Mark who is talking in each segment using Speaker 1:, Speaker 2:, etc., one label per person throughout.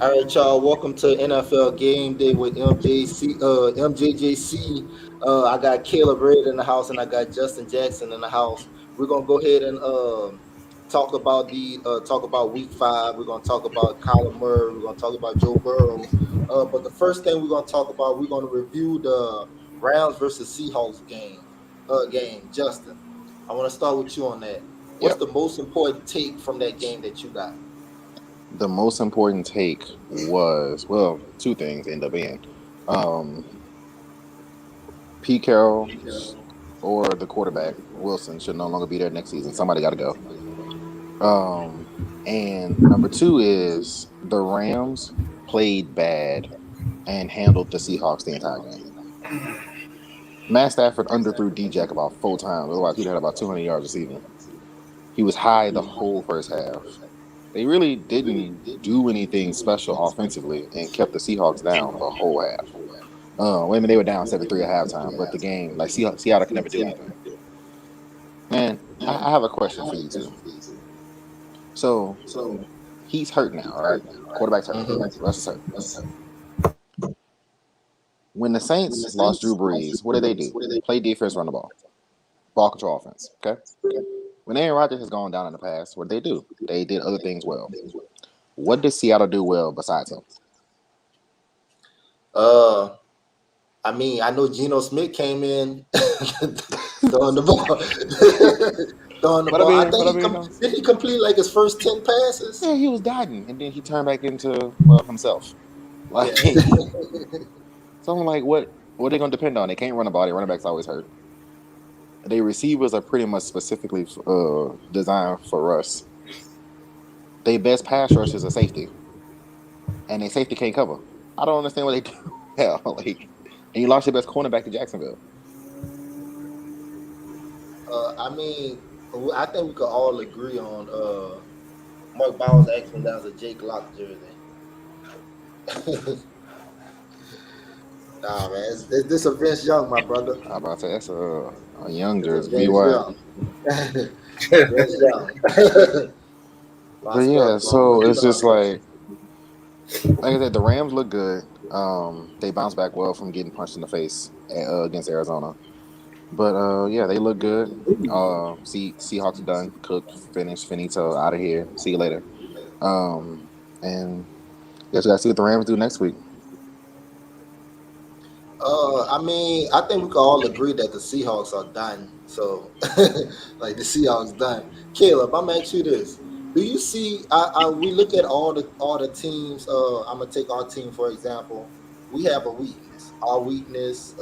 Speaker 1: All right, y'all. Welcome to NFL Game Day with MJC. I got Caleb Red in the house, and I got Justin Jackson in the house. We're gonna go ahead and talk about Week 5. We're gonna talk about Colin Murray. We're gonna talk about Joe Burrow. But the first thing we're gonna talk about, we're gonna review the Rams versus Seahawks game. Justin, I want to start with you on that. What's
Speaker 2: Yep.
Speaker 1: the most important take from that game that you got?
Speaker 2: The most important take was, well, two things end up being um, Pete Carroll or the quarterback Wilson should no longer be there next season. Somebody got to go. And number two is the Rams played bad and handled the Seahawks the entire game. Matt Stafford underthrew D-Jack about 4 times. Otherwise, he'd had about 200 yards receiving. He was high the whole first half. They really didn't do anything special offensively and kept the Seahawks down the whole half. Wait a minute, they were down 7-3 at halftime, but the game, like Seattle could never do anything. Man, I have a question for you too. So he's hurt now, all right? Quarterback's hurt. Russ is hurt. When the Saints lost Drew Brees, what did they do? Play defense, run the ball control offense. Okay. When Aaron Rodgers has gone down in the past, what did they do? They did other things well. What did Seattle do well besides him?
Speaker 1: Uh, I mean, I know Geno Smith came in throwing the ball. Throwing the
Speaker 2: But I
Speaker 1: ball. I
Speaker 2: mean,
Speaker 1: think
Speaker 2: but I mean, no.
Speaker 1: did he complete like his first 10 passes?
Speaker 2: Yeah, he was dodging, and then he turned back into himself. Like,
Speaker 1: Yeah.
Speaker 2: so I'm like, what are they gonna depend on? They can't run a ball. Their running backs always hurt. Their receivers are pretty much specifically designed for us. Their best pass rush is a safety, and a safety can't cover. I don't understand what they do. Hell, like, and you lost your best cornerback to Jacksonville.
Speaker 1: I mean, I think we could all agree on Mark Bowers actually that was a Jake Lock jersey. Nah, man, this a Vince Young, my brother.
Speaker 2: I about to say that's a young
Speaker 1: It's a
Speaker 2: jersey.
Speaker 1: Vince
Speaker 2: BY.
Speaker 1: Young. Vince Young.
Speaker 2: But
Speaker 1: Lost
Speaker 2: yeah,
Speaker 1: up, bro.
Speaker 2: so
Speaker 1: What you
Speaker 2: it's
Speaker 1: gonna
Speaker 2: just
Speaker 1: say?
Speaker 2: like I said, the Rams look good. They bounced back well from getting punched in the face against Arizona. But yeah, they look good. Seahawks done, cooked, finished, finito, out of here. See you later. Um, and guess we got to see what the Rams do next week.
Speaker 1: I mean, I think we can all agree that the Seahawks are done. So, like the Seahawks done. Caleb, I'm gonna ask you this: do you see? We look at all the teams. I'm gonna take our team for example. We have a weakness. Our weakness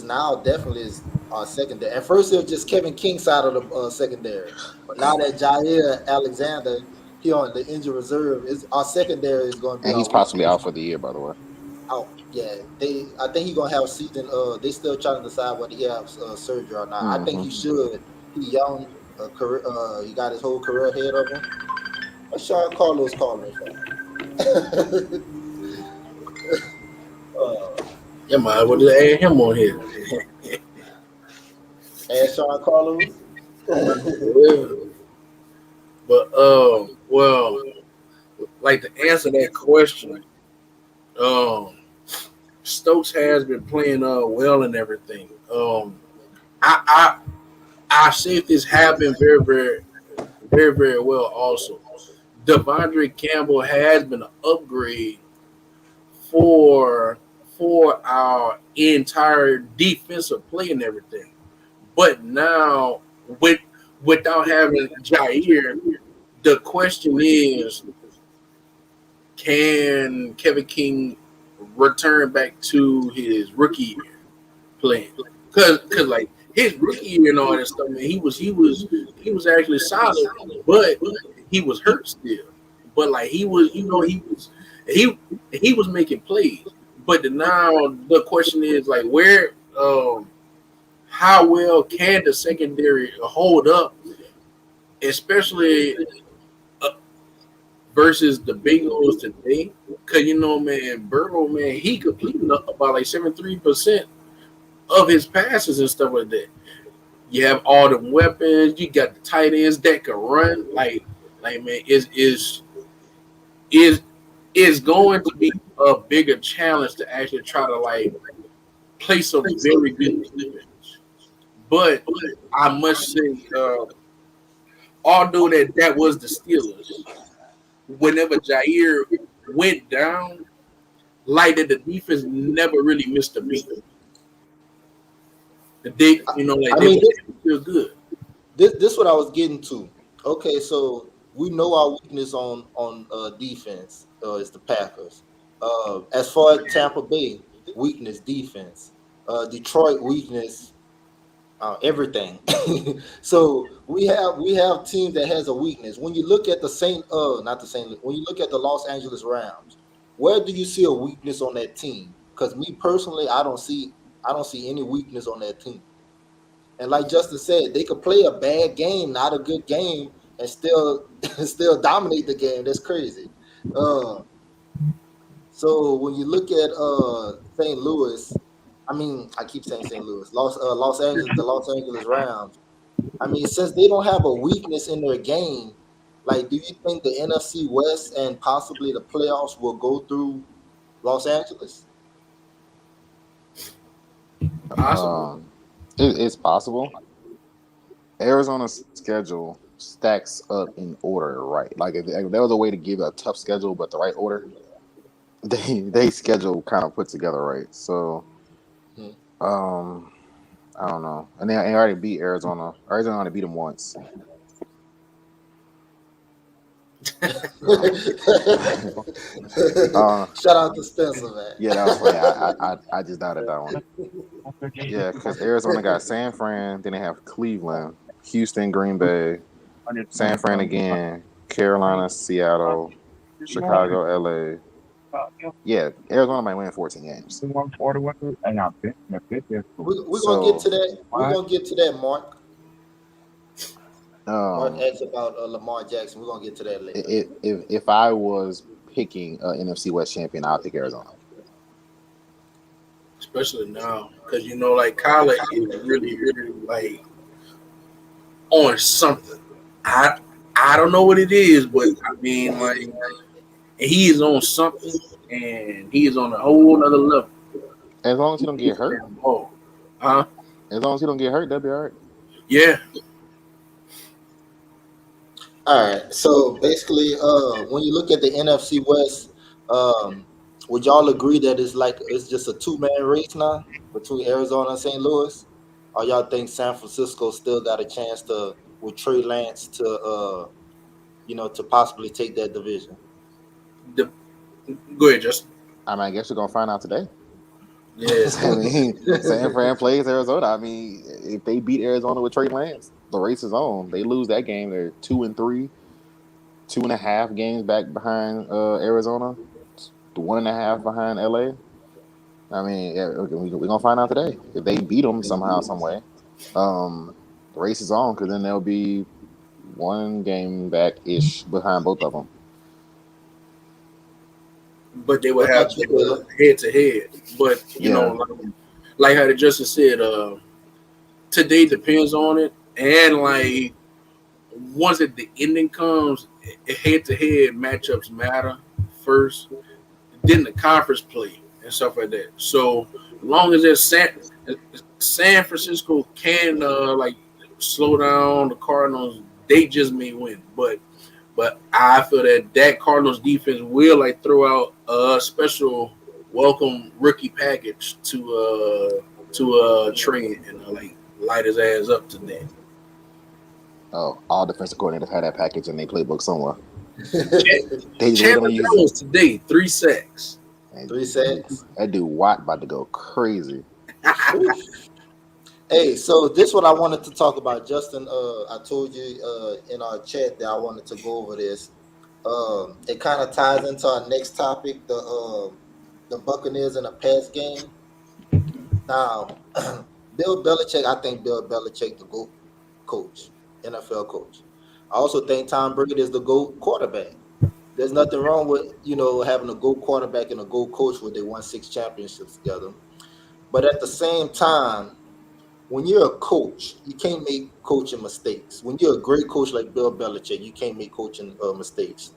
Speaker 1: now definitely is our secondary. At first, it was just Kevin King side of the secondary, but now that Jair Alexander he on the injured reserve, is our secondary is going to be
Speaker 2: And
Speaker 1: our
Speaker 2: he's possibly
Speaker 1: weakness.
Speaker 2: out for the year, by the way.
Speaker 1: Out. Yeah, I think he's gonna have a season. They still trying to decide whether he has surgery or not. I think
Speaker 2: Mm-hmm.
Speaker 1: he should. He young. Career. He got his whole career ahead of him. What's Sean Carlos calling for? uh,
Speaker 3: Yeah, man, what did I add him on here?
Speaker 1: and Sean Carlos.
Speaker 3: Yeah. But well, like to answer that question, um, Stokes has been playing well and everything. I our safeties have been very well also. Devondre Campbell has been an upgrade for our entire defensive play and everything. But now with without having Jair, the question is, can Kevin King return back to his rookie year playing? Cause like his rookie year and all that stuff, man, he was actually solid, but he was hurt still. But like he was, he he was making plays. But now the question is like where how well can the secondary hold up, especially uh, versus the Bengals today? Cause man, Burrow, man, he completed about like 73% of his passes and stuff like that. You have all the weapons. You got the tight ends that can run. Like man, is is going to be a bigger challenge to actually try to like play some very good defense. But I must say, although that was the Steelers, whenever Jair went down, like that the defense never really missed a beat. Like
Speaker 1: I
Speaker 3: they
Speaker 1: mean,
Speaker 3: were still good.
Speaker 1: this what I was getting to. Okay, so we know our weakness on defense is the Packers. As far as Tampa Bay weakness defense, Detroit weakness everything. So we have teams that has a weakness. When you look at the Saint not the Saint when you look at the Los Angeles Rams, where do you see a weakness on that team? Because me personally, I don't see any weakness on that team. And like Justin said, they could play a bad game, not a good game, and still still dominate the game. That's crazy. Uh, so when you look at St. Louis, I mean, I keep saying St. Louis, Los Angeles, the Los Angeles Rams. I mean, since they don't have a weakness in their game, like, do you think the NFC West and possibly the playoffs will go through Los Angeles?
Speaker 3: Possible.
Speaker 2: It's possible. Arizona's schedule stacks up in order, right? Like if there was a way to give a tough schedule but the right order, they schedule kind of put together right. So
Speaker 1: Hmm.
Speaker 2: um, I don't know. And they already beat Arizona. Arizona already beat them once. uh,
Speaker 1: Shout out to Spencer, man.
Speaker 2: yeah, that was funny. I just doubted that one. Yeah, because Arizona got San Fran, then they have Cleveland, Houston, Green Bay, San Fran again, Carolina, Seattle, Chicago, LA. Yeah, Arizona might win 14 games.
Speaker 1: We're gonna get
Speaker 2: So
Speaker 1: to that. We're gonna get to that, Mark. Mark
Speaker 2: um,
Speaker 1: asks about Lamar Jackson. We're gonna get to that later.
Speaker 2: if I was picking an NFC West champion, I'll pick Arizona.
Speaker 3: Especially now, because like Colin is really, really like on something. I I don't know what it is, but I mean, like he is on something, and he is on a whole other level.
Speaker 2: As long as he
Speaker 3: He
Speaker 2: don't
Speaker 3: needs
Speaker 2: get
Speaker 3: to
Speaker 2: hurt,
Speaker 3: have the ball. Huh?
Speaker 2: as long as he don't get hurt, that'll be all right.
Speaker 3: Yeah.
Speaker 1: All right. So basically, when you look at the NFC West, would y'all agree that it's just a two-man race now between Arizona and St. Louis? Or y'all think San Francisco still got a chance to with Trey Lance to possibly take that division?
Speaker 3: The, Go ahead, Justin.
Speaker 2: I mean, I guess we're gonna find out today.
Speaker 3: Yeah.
Speaker 2: I mean, San Fran plays Arizona. I mean, if they beat Arizona with Trey Lance, the race is on. They lose that game, they're 2-3, 2.5 games back behind Arizona, 1.5 behind LA. I mean, yeah, we're gonna find out today if they beat them somehow, some way. The race is on because then they'll be 1 game back ish behind both of them.
Speaker 3: But they would
Speaker 1: What
Speaker 3: have
Speaker 1: about you,
Speaker 3: the
Speaker 1: Caleb?
Speaker 3: head to head. But
Speaker 2: Yeah,
Speaker 3: like how the Justin said, today depends on it, and like once the ending comes, head to head matchups matter first, then the conference play and stuff like that. So long as there's San Francisco can like slow down the Cardinals, they just may win. But I feel that Cardinals defense will like throw out a special welcome rookie package to Trey and like light his ass up today.
Speaker 2: oh, all defensive coordinators have that package in their playbook somewhere.
Speaker 3: Ch-
Speaker 2: They just wait on
Speaker 3: Chandler
Speaker 2: use it.
Speaker 3: Jones today 3 sacks.
Speaker 2: And
Speaker 1: Three sacks.
Speaker 2: that dude Watt about to go crazy.
Speaker 1: Oof. Hey, so this what I wanted to talk about, Justin. I told you in our chat that I wanted to go over this. It kind of ties into our next topic, the Buccaneers in a pass game. Now, Bill Belichick, I think Bill Belichick the GOAT coach, NFL coach. I also think Tom Brady is the GOAT quarterback. There's nothing wrong with having a GOAT quarterback and a GOAT coach where they won 6 championships together. But at the same time, when you're a coach, you can't make coaching mistakes. When you're a great coach like Bill Belichick, you can't make coaching mistakes.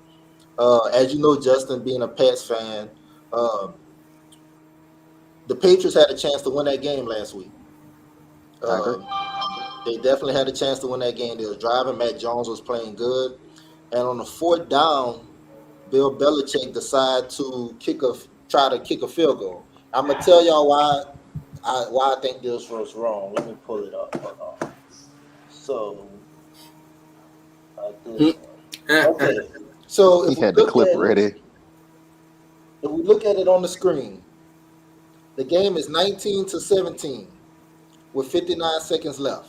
Speaker 1: As you know, Justin, being a Pats fan, uh, the Patriots had a chance to win that game last week.
Speaker 2: I agree.
Speaker 1: Uh, they definitely had a chance to win that game. They was driving. Matt Jones was playing good, and on the fourth down, Bill Belichick decided to try to kick a field goal. I'm gonna tell y'all why I think this was wrong. Let me pull it up. Hold on. So this one. Okay. So
Speaker 2: He had the clip ready.
Speaker 1: if we look at it on the screen, the game is 19-17 with 59 seconds left.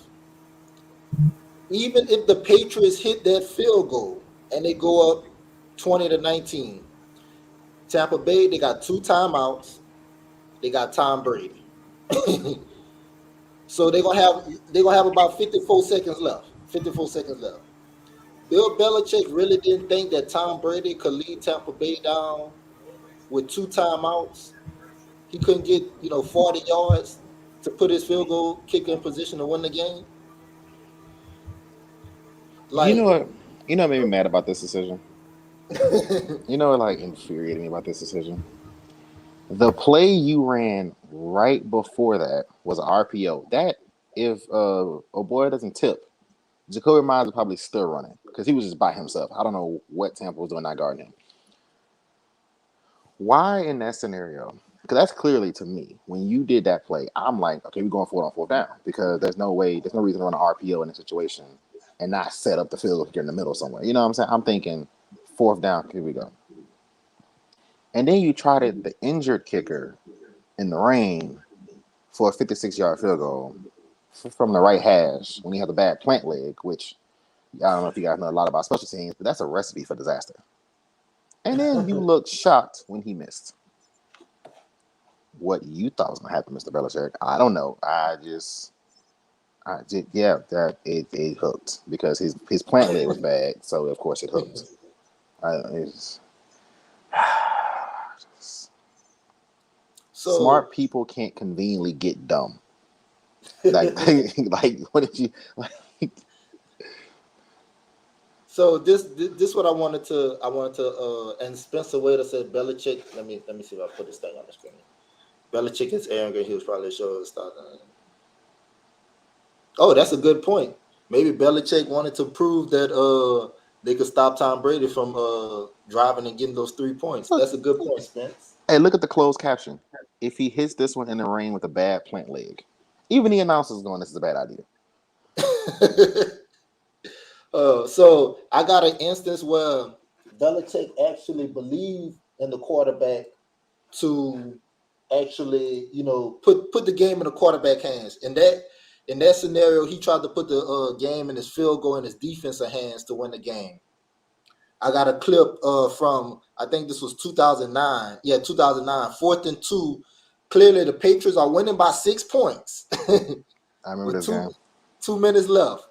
Speaker 1: Even if the Patriots hit that field goal and they go up 20-19, Tampa Bay, they got 2 timeouts. They got Tom Brady. So they're gonna have about 54 seconds left. 54 seconds left. Bill Belichick really didn't think that Tom Brady could lead Tampa Bay down with 2 timeouts. He couldn't get 40 yards to put his field goal kicker in position to win the game.
Speaker 2: You know
Speaker 1: Like,
Speaker 2: what? You know what made me mad about this decision? You know what like infuriated me about this decision? The play you ran right before that was an RPO. That if O'Boy doesn't tip, Jacoby Myers is probably still running because he was just by himself. I don't know what Tampa was doing not guarding him. Why in that scenario? Because that's clearly to me when you did that play, I'm like, okay, we're going for it on fourth down because there's no reason to run an RPO in a situation and not set up the field goal here in the middle somewhere. You know what I'm saying? I'm thinking fourth down, here we go. And then you tried it, the injured kicker in the rain for a 56-yard field goal from the right hash when he has a bad plant leg, which I don't know if you guys know a lot about special teams, but that's a recipe for disaster. And then you looked shocked when he missed. What you thought was going to happen, Mr. Belichick, I don't know. Yeah, that it hooked because his plant leg was bad, so of course it hooked.
Speaker 1: so
Speaker 2: Smart people can't conveniently get dumb. Like, like what did you? Like,
Speaker 1: so this what I wanted to and Spencer Waiter said Belichick. Let me see if I put this thing on the screen. Belichick is arrogant. He was probably sure starting. Oh, that's a good point. Maybe Belichick wanted to prove that they could stop Tom Brady from driving and getting those 3 points.
Speaker 2: look,
Speaker 1: That's a good point, Spence.
Speaker 2: hey, look at the closed caption. If he hits this one in the rain with a bad plant leg, even the announcer's going, "This is a bad idea."
Speaker 1: So I got an instance where Belichick actually believed in the quarterback to actually, put the game in the quarterback hands. In that scenario, he tried to put the game in his field goal in his defensive hands to win the game. I got a clip from I think this was 2009. Yeah, 2009. 4th and 2. Clearly, the Patriots are winning by 6 points
Speaker 2: I remember
Speaker 1: with
Speaker 2: this game.
Speaker 1: 2 minutes left.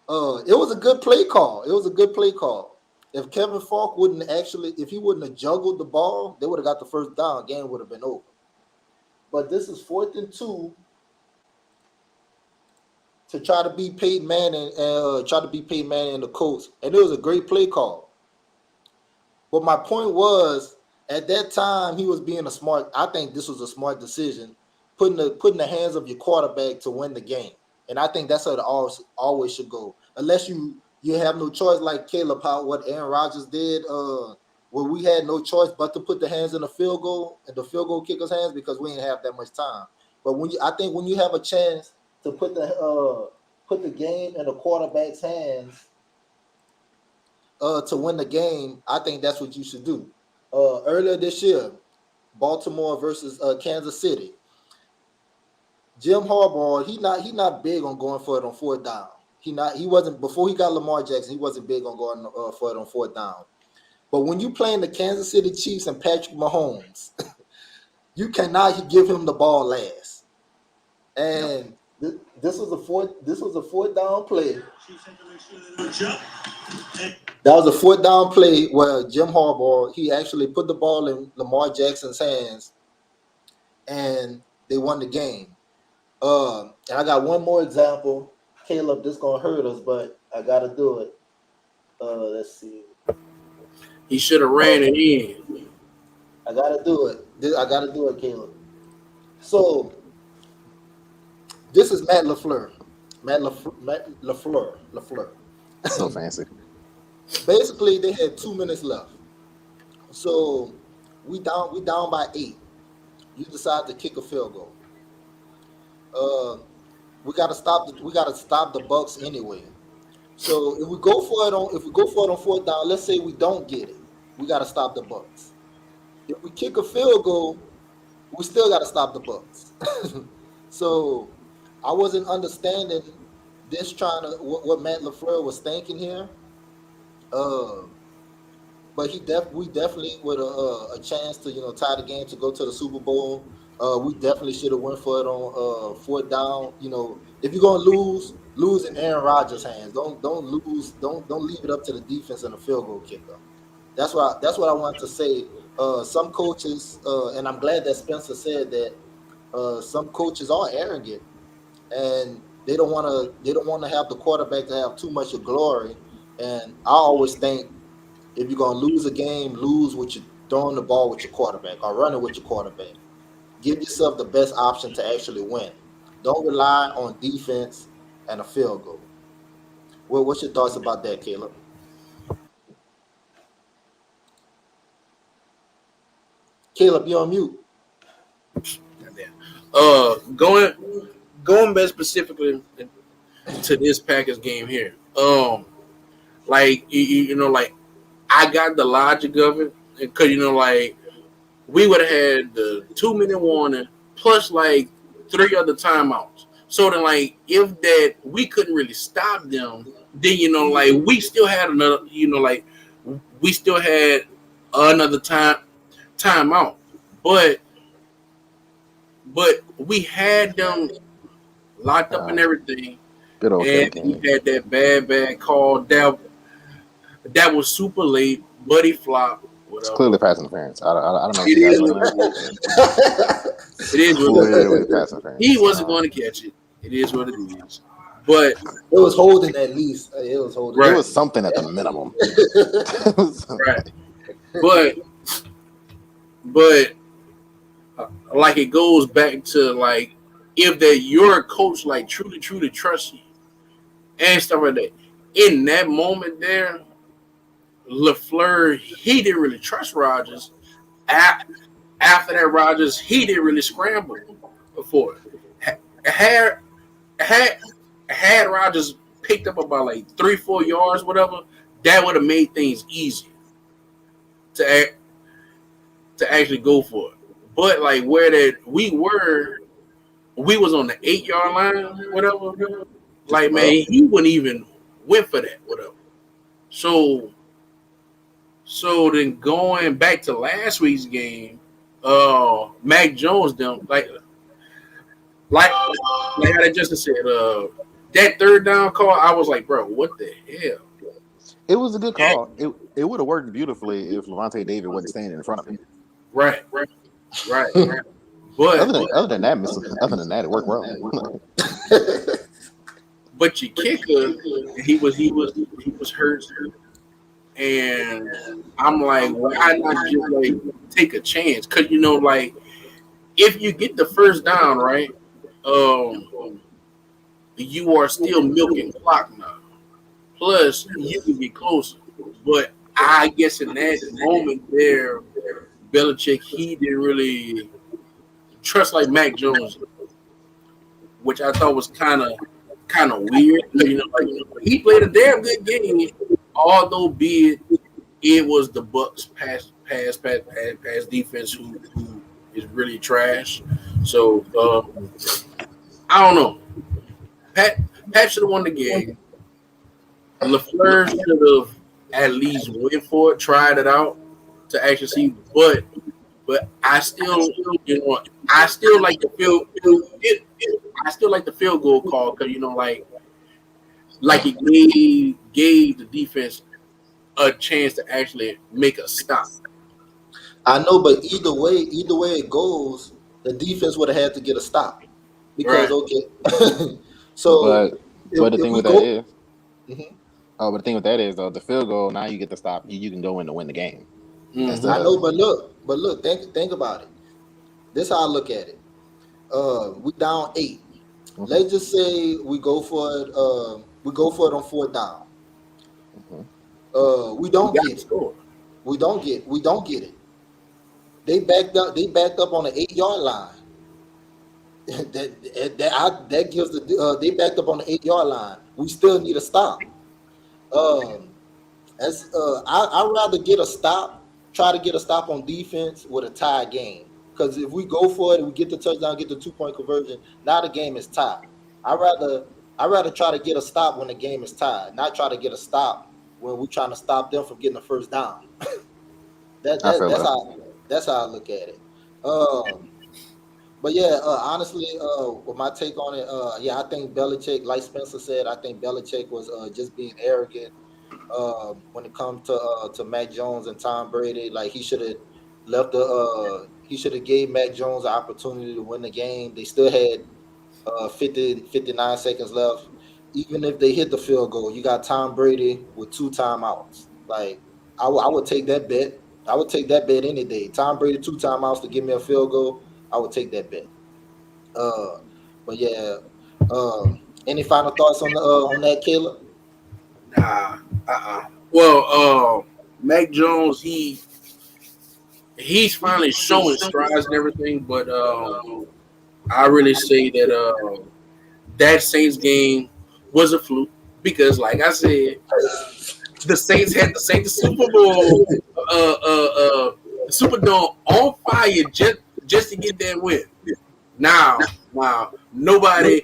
Speaker 1: It was a good play call. It was a good play call. If Kevin Falk if he wouldn't have juggled the ball, they would have got the first down. Game would have been over. But this is 4th and 2 to try to beat Peyton Manning and try to beat Peyton Manning and the Colts, and it was a great play call. But my point was, at that time, he was being a smart. I think this was a smart decision, putting the hands of your quarterback to win the game. And I think that's how it always should go, unless you have no choice, like Caleb, how what Aaron Rodgers did, where we had no choice but to put the hands in the field goal and the field goal kicker's hands because we didn't have that much time. But I think when you have a chance to put the game in the quarterback's hands to win the game, I think that's what you should do. Earlier this year, Baltimore versus Kansas City. Jim Harbaugh, he not big on going for it on fourth down. He wasn't before he got Lamar Jackson. He wasn't big on going for it on fourth down. But when you playing the Kansas City Chiefs and Patrick Mahomes, you cannot give him the ball last. And this was a fourth down play. That was a fourth down play where Jim Harbaugh, he actually put the ball in Lamar Jackson's hands, and they won the game. And I got one more example. Caleb, this gonna hurt us, but I gotta do it. Let's see.
Speaker 3: He should have ran it in.
Speaker 1: I gotta do it. I gotta do it, Caleb. So this is Matt LaFleur. Matt LaFleur.
Speaker 2: So fancy.
Speaker 1: Basically, they had 2 minutes left. So we down by 8. You decide to kick a field goal. Uh, we gotta stop the Bucks anyway. So if we go for it on fourth down, let's say we don't get it, we gotta stop the Bucks. If we kick a field goal, we still gotta stop the Bucks. So I wasn't understanding this trying to what Matt LaFleur was thinking here. Uh, but we definitely with a chance to tie the game to go to the Super Bowl. We definitely should have went for it on fourth down. If you're gonna lose in Aaron Rodgers' hands. Don't lose. Don't leave it up to the defense and the field goal kicker. That's what I want to say. Some coaches, and I'm glad that Spencer said that some coaches are arrogant and they don't want to have the quarterback to have too much of glory. And I always think if you're gonna lose a game, lose with you throwing the ball with your quarterback or running with your quarterback. Give yourself the best option to actually win. Don't rely on defense and a field goal. Well, what's your thoughts about that, Caleb? Caleb, you're on mute.
Speaker 3: Going back specifically to this Packers game here. Like like I got the logic of it because like we would have had the 2 minute warning plus like 3 other timeouts. So then like if that we couldn't really stop them, then like we still had another like we still had another timeout, but we had them locked up and everything,
Speaker 2: Good old
Speaker 3: and
Speaker 2: Kevin
Speaker 3: we
Speaker 2: King.
Speaker 3: had that bad call that was super late, buddy flop,
Speaker 2: It's
Speaker 3: whatever.
Speaker 2: clearly pass interference. I don't know what
Speaker 3: It
Speaker 2: you guys
Speaker 3: is
Speaker 2: are
Speaker 3: what
Speaker 2: looking at.
Speaker 3: it is. What it is.
Speaker 2: Clearly pass interference.
Speaker 3: He wasn't going to catch it. It is what it is. But
Speaker 1: It was holding at least. It was holding.
Speaker 2: It
Speaker 3: Right.
Speaker 2: was something at the minimum.
Speaker 3: right, but like it goes back to like if that your coach like truly trusts you and stuff like that. In that moment there, LaFleur he didn't really trust Rodgers. After that, Rodgers he didn't really scramble for it. Had had had Rodgers picked up about like 3-4 yards, whatever, that would have made things easier to actually go for it. But like where that we was on the 8-yard line, whatever. Like man, he wouldn't even went for that, whatever. So then going back to last week's game, Mac Jones them like how Justin said, that third down call, I was like, bro, what the hell?
Speaker 2: It was a good call. It would have worked beautifully if Levante David wasn't standing in front of him.
Speaker 3: Right. But
Speaker 2: Other than that, it worked well.
Speaker 3: but your kicker, he was hurt, and I'm like, why not just like take a chance? Because like if you get the first down, right, you are still milking clock now. Plus, you can get closer. But I guess in that moment there, Belichick he didn't really trust like Mac Jones, which I thought was kind of weird. Like he played a damn good game, although be it was the Bucks pass defense who is really trash. So I don't know. Pat should have won the game. LaFleur should have at least went for it, tried it out to actually see. But I still, I still like the field. I still like the field goal call because like it gave the defense a chance to actually make a stop.
Speaker 1: I know, but either way it goes, the defense would have had to get a stop because
Speaker 3: Right.
Speaker 1: okay. So
Speaker 2: But the
Speaker 1: if
Speaker 2: thing
Speaker 1: we
Speaker 2: with that
Speaker 1: go,
Speaker 2: is,
Speaker 1: Mhm.
Speaker 2: Oh, but the thing with that is though, the field goal. Now you get to stop. You can go in to win the game
Speaker 3: Mm-hmm.
Speaker 2: instead
Speaker 1: I know,
Speaker 2: of.
Speaker 1: but look, think about it. This how I look at it. We down 8.
Speaker 2: Mhm,
Speaker 1: Let's just say we go for it. We go for it on 4th down.
Speaker 2: mhm.
Speaker 1: We
Speaker 3: You
Speaker 1: don't
Speaker 3: got
Speaker 1: get
Speaker 3: to
Speaker 1: it.
Speaker 3: score.
Speaker 1: We don't get it. They backed up. They backed up on the 8-yard line. That gives the they backed up on the 8-yard line. We still need a stop. Um, I rather get a stop, try to get a stop on defense with a tie game. Because if we go for it, we get the touchdown, get the 2-point conversion. Now the game is tied. I rather I rather try to get a stop when the game is tied, not try to get a stop when we're trying to stop them from getting the first down. That,
Speaker 2: I
Speaker 1: that
Speaker 2: feel that.
Speaker 1: that's how I look at it. Um, but yeah, honestly, with my take on it, yeah, I think Belichick, like Spencer said, I think Belichick was just being arrogant when it comes to Mac Jones and Tom Brady. Like he should have gave Mac Jones an opportunity to win the game. They still had 59 seconds left. Even if they hit the field goal, you got Tom Brady with 2 timeouts. Like I would take that bet. I would take that bet any day. Tom Brady 2 timeouts to give me a field goal. I would take that bet. Uh, but yeah. Any final thoughts on that, Caleb?
Speaker 3: Nah. Well, Mac Jones, he's finally showing strides and everything, but I really say that that Saints game was a fluke because, like I said, the Saints had to Saints the Super Bowl, uh, uh, uh, Superdome on fire just to get that win. Now, nobody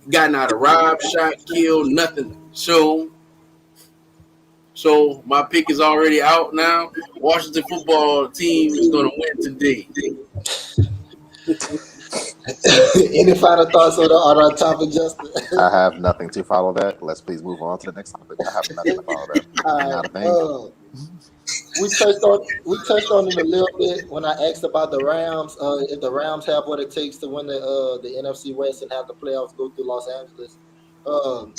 Speaker 3: got not a rob, shot, killed, nothing. So my pick is already out now. Washington football team is going to win today.
Speaker 1: Any final thoughts on our topic, Justin?
Speaker 2: I have nothing to follow that. Let's please move on to the next topic. I have nothing to follow that.
Speaker 1: All
Speaker 2: Not
Speaker 1: right.
Speaker 2: a thing.
Speaker 1: We touched on it a little bit when I asked about the Rams. If the Rams have what it takes to win the NFC West and have the playoffs go through Los Angeles. Um,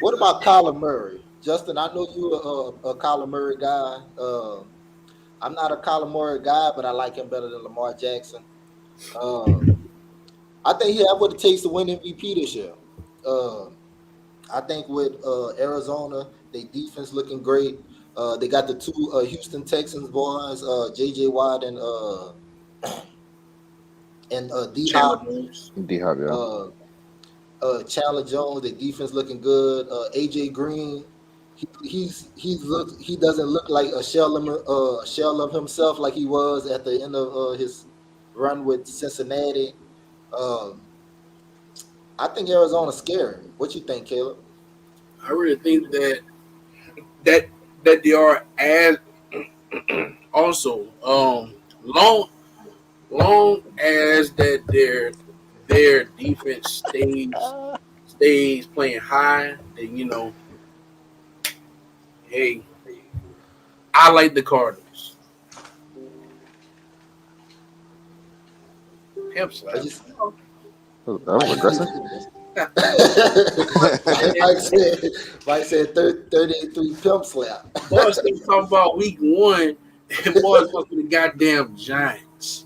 Speaker 1: what about Kyler Murray, Justin? I know you a Kyler Murray guy. I'm not a Kyler Murray guy, but I like him better than Lamar Jackson. Um, I think he have what it takes to win MVP this year. Um, I think with Arizona, they defense looking great. They got the 2 Houston Texans boys, JJ Watt and D
Speaker 3: Chandler
Speaker 1: Hop,
Speaker 3: Jones.
Speaker 2: D Hop, yeah.
Speaker 1: uh, Chandler Jones. The defense looking good. AJ Green, he doesn't look like a shell of himself like he was at the end of his run with Cincinnati. Um, I think Arizona's scary. What you think, Caleb?
Speaker 3: I really think that that they are as also long as that their defense stays playing high, then hey, I like the Cardinals. Pimp
Speaker 1: I
Speaker 3: slap.
Speaker 1: just
Speaker 2: That was aggressive.
Speaker 1: Mike said 33 pimp slap.
Speaker 3: Boys still talking about week one, and boys lost to the goddamn Giants.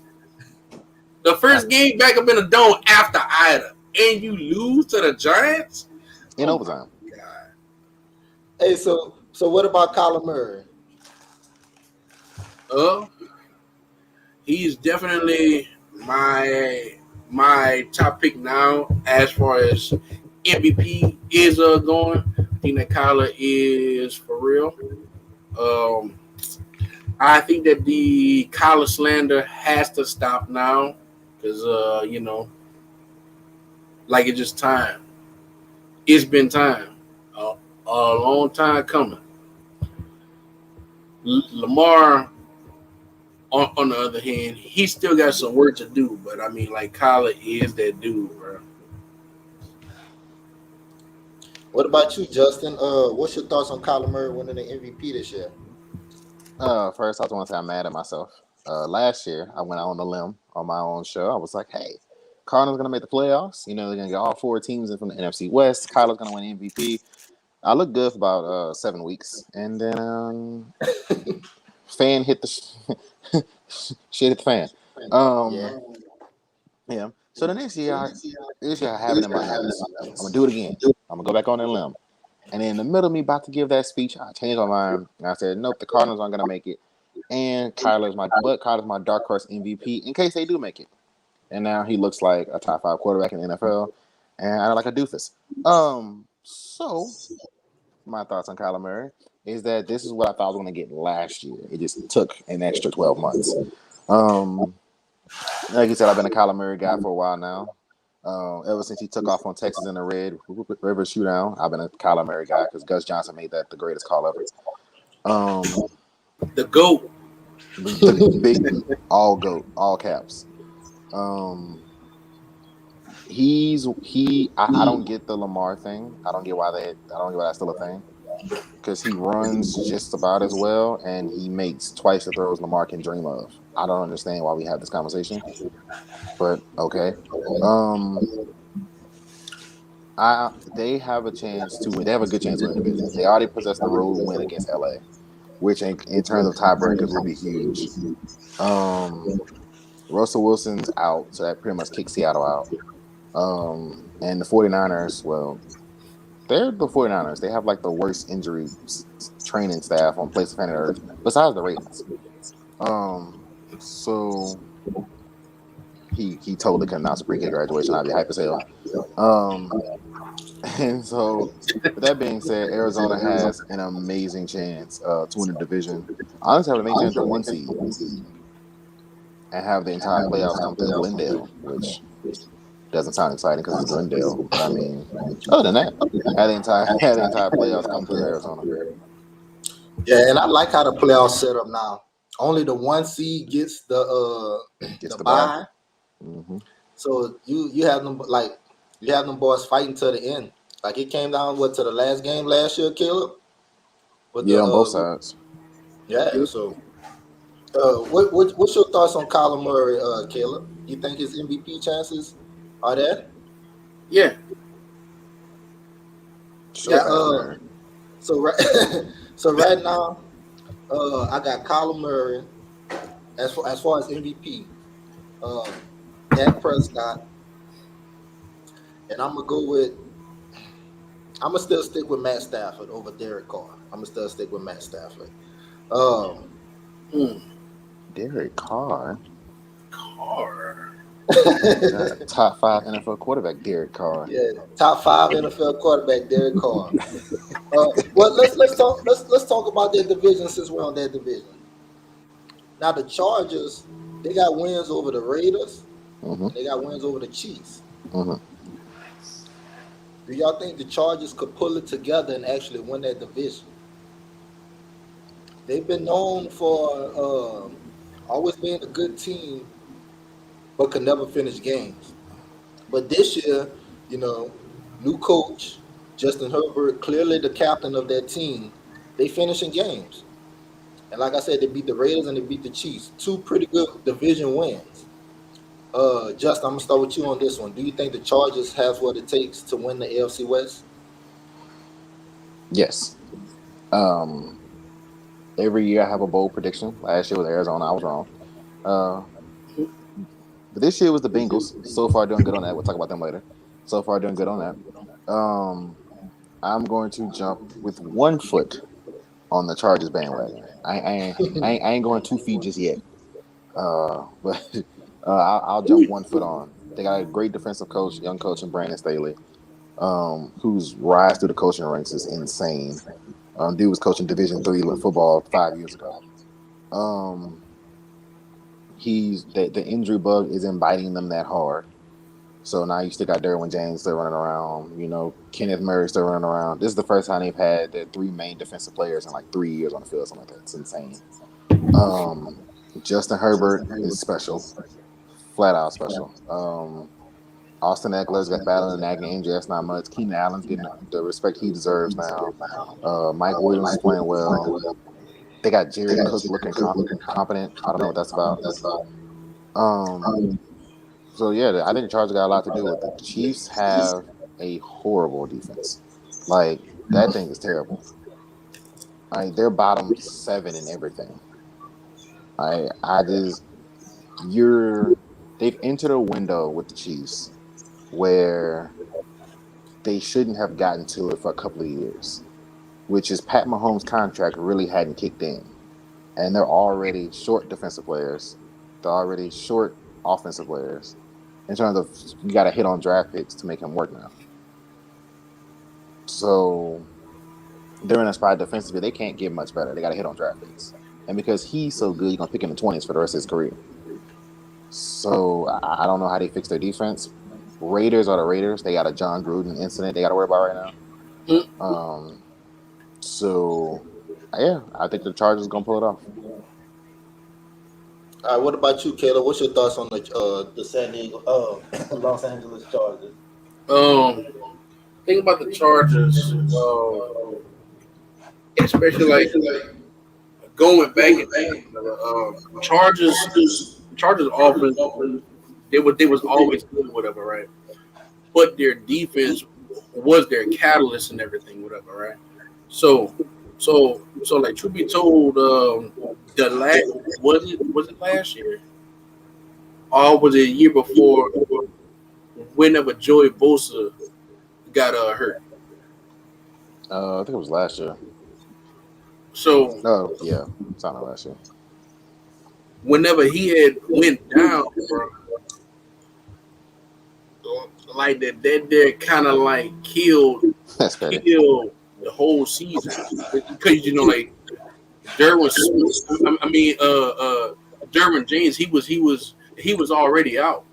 Speaker 3: The first game back up in the dome after Ida, and you lose to the Giants.
Speaker 2: In
Speaker 3: Oh my
Speaker 2: overtime.
Speaker 3: god.
Speaker 1: Hey, so what about Kyler Murray?
Speaker 3: Uh, he's definitely my top pick now as far as MVP is going. I think that Kyler is for real. Um, I think that the Kyler slander has to stop now because like it's just time. It's been time, a long time coming. Lamar, on the other hand, he still got some work to do. But I mean, like Kyler is that dude, bro.
Speaker 1: What about you, Justin? What's your thoughts on Kyler Murray winning the MVP this year?
Speaker 2: First, I just want to say I'm mad at myself. Last year, I went out on a limb on my own show. I was like, hey, Cardinals going to make the playoffs. They're going to get all 4 teams in from the NFC West. Kyler's going to win MVP. I looked good for about 7 weeks, and then fan hit the shit hit the fan.
Speaker 1: Yeah.
Speaker 2: Um, yeah. So the next year, I have it in my notes. I'm gonna do it again. I'm gonna go back on that limb. And then in the middle of me about to give that speech, I changed my mind. And I said, nope, the Cardinals aren't gonna make it. And Kyler's my dark horse MVP in case they do make it. And now he looks like a top 5 quarterback in the NFL, and I like a doofus. So my thoughts on Kyler Murray is that this is what I thought I was going to get last year. It just took an extra 12 months. Um, like you said, I've been a Kyler Murray guy for a while now. Ever since he took off on Texas in the Red River Shootout, I've been a Kyler Murray guy because Gus Johnson made that the greatest call ever.
Speaker 3: The GOAT.
Speaker 2: The big all goat, all caps. Um, I don't get the Lamar thing. I don't get why that's still a thing. Because he runs just about as well, and he makes twice the throws Lamar can dream of. I don't understand why we have this conversation, but okay. Um, they have a chance to win. They have a good chance to win the division. They already possess the road win against LA, which in terms of tiebreakers will be huge. Um, Russell Wilson's out, so that pretty much kicks Seattle out. And the 49ers, well, they're the 49ers. They have like the worst injury training staff on place of planet Earth, besides the Ravens. So he totally couldn't announce a pre-K graduation. I'd be hype as hell. And so, with that being said, Arizona has an amazing chance to win the division. Honestly, have an amazing chance to 1 seed and have the entire playoffs come through Glendale, which doesn't sound exciting because it's Glendale. But I mean, other than that, have the entire playoffs come through Arizona.
Speaker 1: Yeah, and I like how the playoffs set up now. Only the 1 seed gets
Speaker 2: Gets
Speaker 1: the
Speaker 2: the bye.
Speaker 1: bye.
Speaker 2: Mm-hmm.
Speaker 1: So you have them boys fighting to the end. Like it came down to the last game last year, Caleb. With the
Speaker 2: Yeah, on both sides.
Speaker 1: yeah. So what's your thoughts on Colin Murray, Caleb? You think his MVP chances are there?
Speaker 3: Yeah.
Speaker 2: Sure,
Speaker 1: Yeah.
Speaker 2: Kyler Murray.
Speaker 1: So right so right now, I got Colin Murray as far as MVP. Dak Prescott, and I'm gonna still stick with Matt Stafford over Derek Carr. I'm gonna still stick with Matt Stafford. Um,
Speaker 2: Derek Carr.
Speaker 3: Carr.
Speaker 2: Top 5 NFL quarterback, Derek Carr.
Speaker 1: yeah, top 5 NFL quarterback Derek Carr. Well, let's talk about that division since we're on that division. Now the Chargers, they got wins over the Raiders
Speaker 2: Mm-hmm.
Speaker 1: and they got wins over the Chiefs.
Speaker 2: Mm-hmm.
Speaker 1: Do y'all think the Chargers could pull it together and actually win that division? They've been known for always being a good team, but could never finish games. But this year, new coach Justin Herbert, clearly the captain of that team. They finishing games, and like I said, they beat the Raiders and they beat the Chiefs. Two pretty good division wins. Justin, I'm gonna start with you on this one. Do you think the Chargers have what it takes to win the AFC West?
Speaker 2: Yes. Every year I have a bold prediction. Last year with Arizona, I was wrong. But this year was the Bengals. So far, doing good on that. We'll talk about them later. So far, doing good on that. I'm going to jump with 1 foot on the Chargers bandwagon. I ain't going 2 feet just yet. But I'll jump 1 foot on. They got a great defensive coach, young coach in Brandon Staley, whose rise through the coaching ranks is insane. Dude was coaching Division III football 5 years ago. The injury bug isn't biting them that hard. So now you still got Derwin James still running around. Kenneth Murray still running around. This is the first time they've had their 3 main defensive players in like 3 years on the field. Something like that. It's insane. Justin Herbert is special, flat out special. Austin Eckler's got battling a nagging injury. That's not much. Keenan Allen's getting the respect he deserves now. Mike Williams is playing well. They got Jared Cook looking competent. I don't know what that's about. So yeah, I think the Chargers got a lot to do with it. The Chiefs have a horrible defense. Like That thing is terrible. They're bottom 7 in everything. I just you're they've entered a window with the Chiefs where they shouldn't have gotten to it for a couple of years, which is Pat Mahomes' contract really hadn't kicked in, and they're already short defensive players. They're already short offensive players. In terms of you got to hit on draft picks to make him work now. So they're in a spot defensively they can't get much better. They got to hit on draft picks, and because he's so good, you're gonna pick in the 20s for the rest of his career. So I don't know how they fix their defense. Raiders are the Raiders. They got a John Gruden incident they got to worry about right now. So yeah, I think the Chargers gonna pull it off.
Speaker 1: All right, what about you, Caleb? What's your thoughts on the San Diego, Los Angeles Chargers?
Speaker 3: Think about the Chargers, especially like going back and Chargers offense. They was always good, whatever, right? But their defense was their catalyst and everything, whatever, right? So, so like truth be told, the last was it last year or was it a year before? Whenever Joey Bosa got hurt,
Speaker 2: I think it was last year.
Speaker 3: so
Speaker 2: Oh yeah, it's not last year.
Speaker 3: whenever he had went down, bro, like that kind of like
Speaker 2: That's petty.
Speaker 3: killed the whole season because like Derwin, I mean, Derwin James, he was already out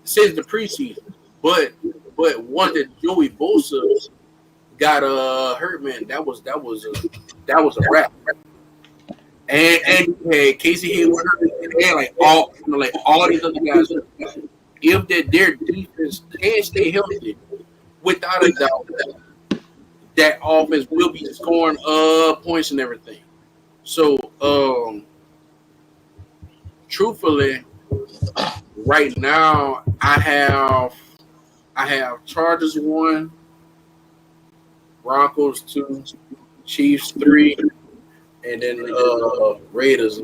Speaker 3: since the preseason, but once that Joey Bosa got hurt, man, that was a wrap. And you had Casey Hayward hurt, and like all these other guys. If their defense can stay healthy, without a doubt, that offense will be scoring points and everything. So, truthfully, right now I have Chargers 1, Broncos 2, Chiefs 3, and then Raiders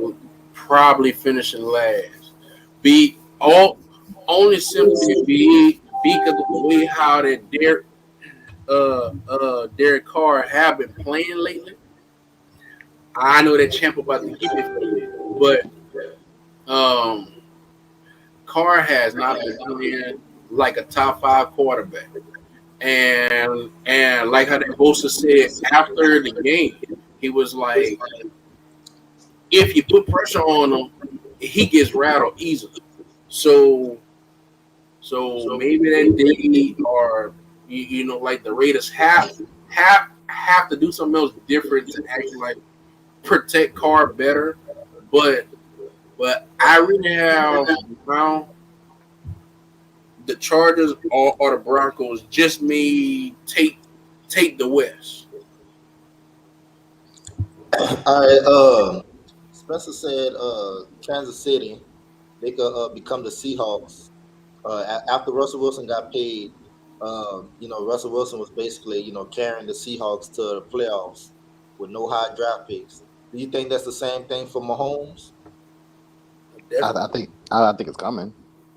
Speaker 3: probably finishing last. Be all only simply be because of the way how that Derek Carr have been playing lately. I know that Champ about to give it for you, but um, Carr has not been playing like a top 5 quarterback. And like how that Bosa said after the game, he was like, if you put pressure on him, he gets rattled easily. So maybe that they are like the Raiders have to do something else different to actually like protect Carr better. But I really have now the Chargers or the Broncos just may take the West.
Speaker 1: All right, Spencer said Kansas City they could become the Seahawks after Russell Wilson got paid. Russell Wilson was basically carrying the Seahawks to the playoffs with no high draft picks. Do you think that's the same thing for Mahomes?
Speaker 2: I think I think it's coming.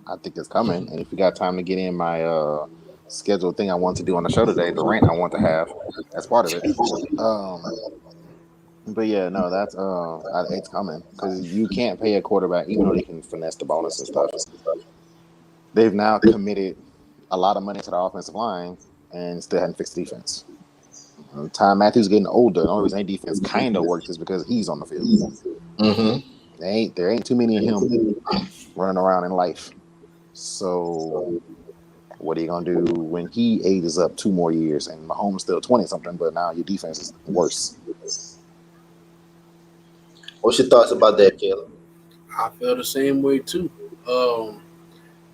Speaker 2: I think it's coming. And if you got time to get in my scheduled thing I want to do on the show today, the rant I want to have, that's part of it. But yeah, no, that's it's coming because you can't pay a quarterback even though they can finesse the bonus and stuff. They've now committed a lot of money to the offensive line and still hadn't fixed the defense. Time Matthews getting older. The only reason their defense kind of works is because he's on the field.
Speaker 1: Mm-hmm.
Speaker 2: There ain't too many of him running around in life. So what are you gonna do when he ages up 2 more years and Mahomes still 20 something, but now your defense is worse?
Speaker 1: What's your thoughts about that, Caleb?
Speaker 3: I feel the same way too.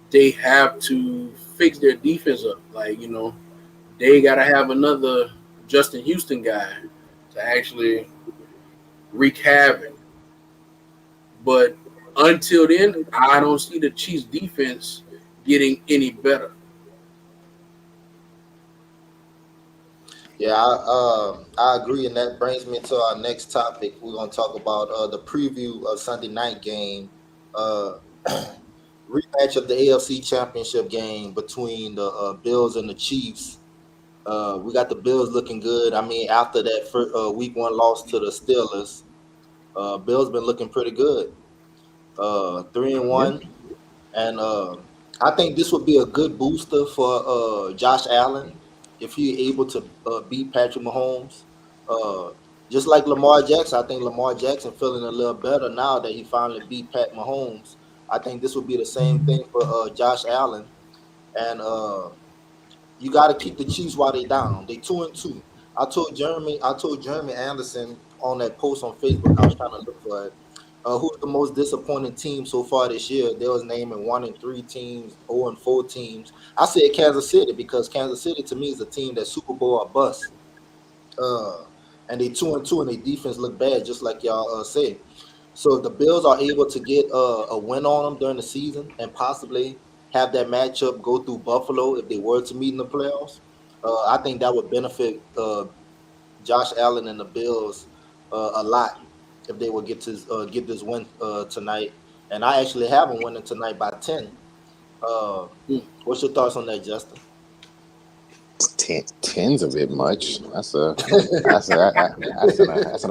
Speaker 3: They have to fix their defense up. Like they gotta have another Justin Houston guy to actually wreak havoc. But until then, I don't see the Chiefs defense getting any better.
Speaker 1: Yeah, I agree, and that brings me to our next topic. We're gonna talk about the preview of Sunday night game, uh, rematch of the AFC Championship game between the Bills and the Chiefs. We got the Bills looking good. I mean, after that week one loss to the Steelers, Bills been looking pretty good. 3-1.
Speaker 2: Yeah.
Speaker 1: And I think this would be a good booster for Josh Allen if he able to beat Patrick Mahomes. Uh, just like Lamar Jackson, I think Lamar Jackson feeling a little better now that he finally beat Pat Mahomes. I think this would be the same thing for Josh Allen. And you got to keep the Chiefs while they down. They 2-2. I told Jeremy Anderson on that post on Facebook. I was trying to look for it. Who's the most disappointing team so far this year? They was naming 1-3 teams, 0-4 teams. I said Kansas City because Kansas City to me is a team that's Super Bowl or bust. Uh, and they 2-2 and their defense look bad, just like y'all say. So if the Bills are able to get a win on them during the season and possibly have that matchup go through Buffalo if they were to meet in the playoffs, I think that would benefit Josh Allen and the Bills a lot if they would get this win tonight. And I actually have them winning tonight by 10. Uh,
Speaker 3: Hmm.
Speaker 1: what's your thoughts on that, Justin?
Speaker 2: Ten's a bit much. That's an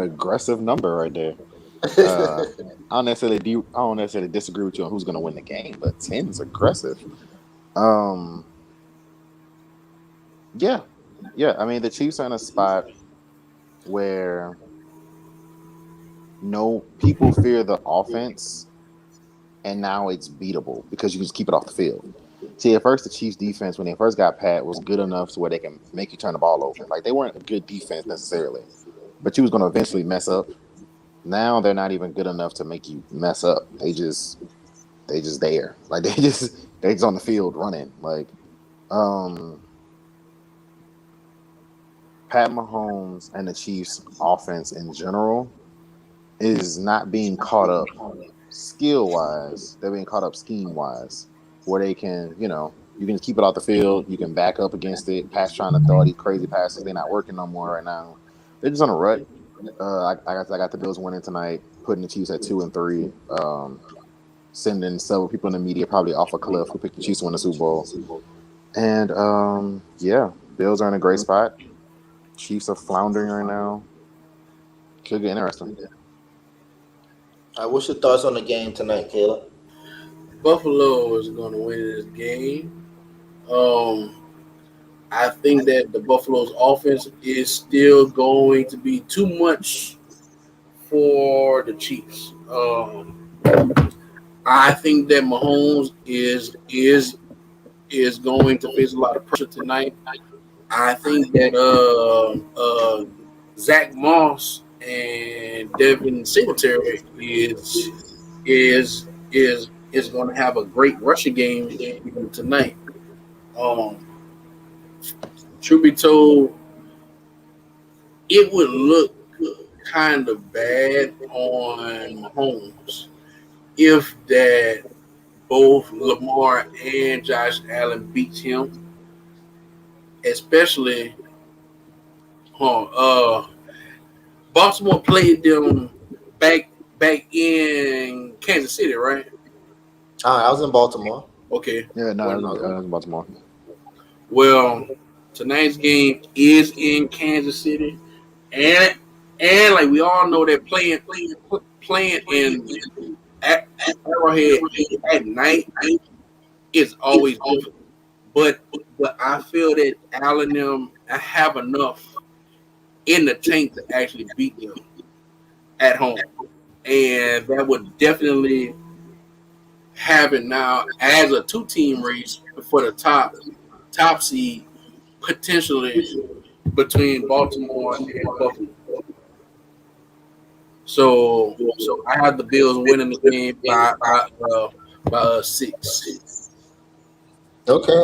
Speaker 2: aggressive number right there. Uh, I don't necessarily disagree with you on who's going to win the game, but 10's aggressive. Um, yeah, yeah. I mean, the Chiefs are in a spot where no people fear the offense, and now it's beatable because you can just keep it off the field. See, at first the Chiefs' defense, when they first got Pat, was good enough to where they can make you turn the ball over. Like they weren't a good defense necessarily, but you was going to eventually mess up. Now they're not even good enough to make you mess up. They just there. Like they just on the field running. Like um Pat Mahomes and the Chiefs offense in general is not being caught up skill wise. They're being caught up scheme wise, where they can, you can keep it off the field. You can back up against it. Pass trying to throw all these crazy passes. They're not working no more right now. They're just on a rut. I got the Bills winning tonight, putting the Chiefs at 2-3. Sending several people in the media probably off a cliff who picked the Chiefs to win the Super Bowl. And yeah, Bills are in a great spot. Chiefs are floundering right now. Could get interesting.
Speaker 1: What's your thoughts on the game tonight, Caleb?
Speaker 3: Buffalo is going to win this game. Um, I think that the Buffalo's offense is still going to be too much for the Chiefs. I think that Mahomes is going to face a lot of pressure tonight. I think that Zach Moss and Devin Singletary is is going to have a great rushing game tonight. Um, Truth be told, it would look kind of bad on Mahomes if that both Lamar and Josh Allen beats him, especially uh, Baltimore played them back back in Kansas City, right?
Speaker 1: I was in Baltimore.
Speaker 3: Okay.
Speaker 2: Yeah, no,
Speaker 3: Well,
Speaker 2: it was Baltimore.
Speaker 3: well, tonight's game is in Kansas City, and like we all know that playing in at Arrowhead at night is always difficult. But I feel that Allen and them have enough in the tank to actually beat them at home, and that would definitely have it now as a two-team race for the top seed potentially between Baltimore and Buffalo. So I have the Bills winning the game by 6.
Speaker 1: Okay.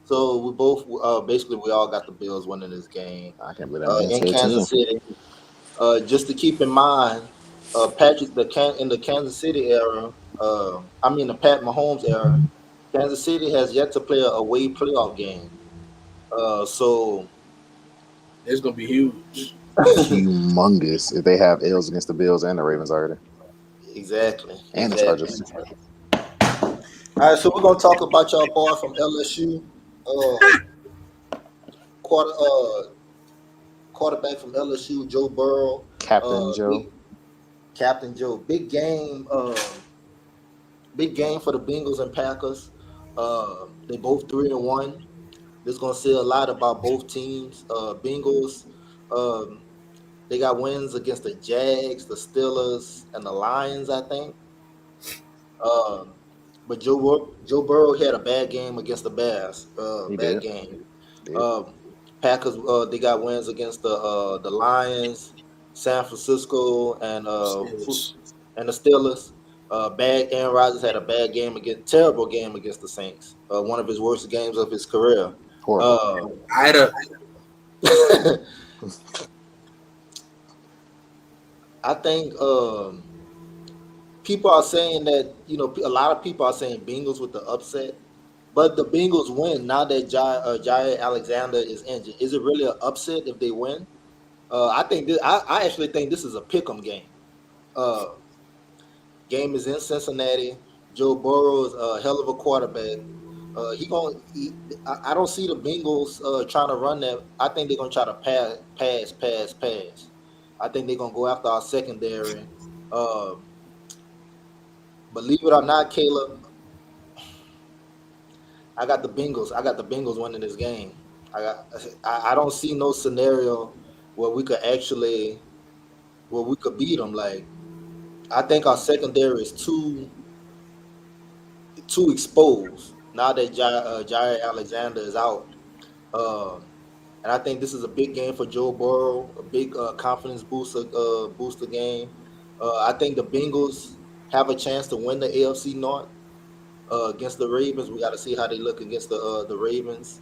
Speaker 1: So we both basically we all got the Bills winning this game.
Speaker 2: I can't believe that man
Speaker 1: In
Speaker 2: said 10.
Speaker 1: Kansas City. Just to keep in mind, Patrick in the Kansas City era, I mean the Pat Mahomes era, Kansas City has yet to play a away playoff game. So
Speaker 3: It's gonna be huge.
Speaker 2: Humongous if they have L's against the Bills and the Ravens already,
Speaker 1: exactly,
Speaker 2: and the
Speaker 1: exactly.
Speaker 2: Chargers.
Speaker 1: All right, so we're gonna talk about y'all boy from LSU, quarter quarterback from LSU, Joe Burrow,
Speaker 2: Captain Joe.
Speaker 1: big Captain Joe, big game for the Bengals and Packers. They both 3-1. This gonna say a lot about both teams. Bengals, um, they got wins against the Jags, the Steelers, and the Lions, I think. Um, but Joe Burrow had a bad game against the Bears.
Speaker 2: He
Speaker 1: Bad
Speaker 2: did.
Speaker 1: game.
Speaker 2: Did.
Speaker 1: Um, Packers, they got wins against the Lions, San Francisco, and
Speaker 3: Steelers.
Speaker 1: the Steelers. Bad Aaron Rodgers had a bad game against terrible game against the Saints. One of his worst games of his career.
Speaker 2: Horrible.
Speaker 1: Uh,
Speaker 3: Ida.
Speaker 1: I think people are saying that a lot of people are saying Bengals with the upset, but the Bengals win now that Jair Alexander is injured. Is it really an upset if they win? I think I actually think this is a pick'em game. Uh, Game is in Cincinnati. Joe Burrow is a hell of a quarterback. I don't see the Bengals trying to run that. I think they're gonna try to pass. I think they're gonna go after our secondary. Um, Believe it or not, Caleb, I got the Bengals. I got the Bengals winning this game. I got. I don't see no scenario where we could actually beat them. Like I think our secondary is too exposed now that Jair Alexander is out. Um, and I think this is a big game for Joe Burrow, a big confidence booster game. I think the Bengals have a chance to win the AFC North against the Ravens. We got to see how they look against the Ravens.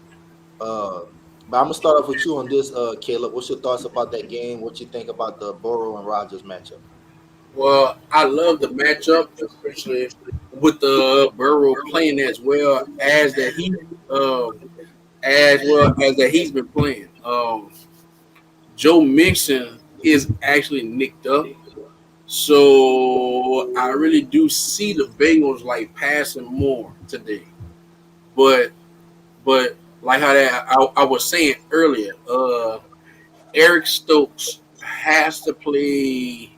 Speaker 1: Uh, but I'm gonna start off with you on this, Caleb. What's your thoughts about that game? What you think about the Burrow and Rodgers matchup?
Speaker 3: Well, I love the matchup, especially with the Burrow playing as well as that he's been playing. Joe Mixon is actually nicked up, so I really do see the Bengals like passing more today. But like how I was saying earlier, Eric Stokes has to play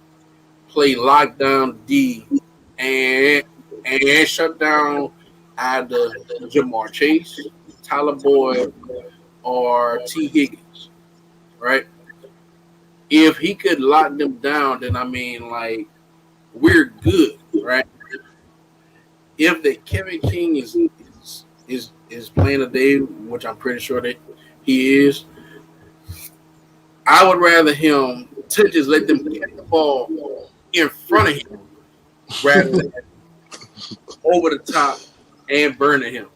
Speaker 3: lockdown D and shut down either Jamar Chase, Tyler Boyd, or T Higgins, right? If he could lock them down, then I mean, like, we're good, right? If the Kevin King is playing today, which I'm pretty sure that he is, I would rather him to just let them get the ball in front of him rather than over the top and burning him.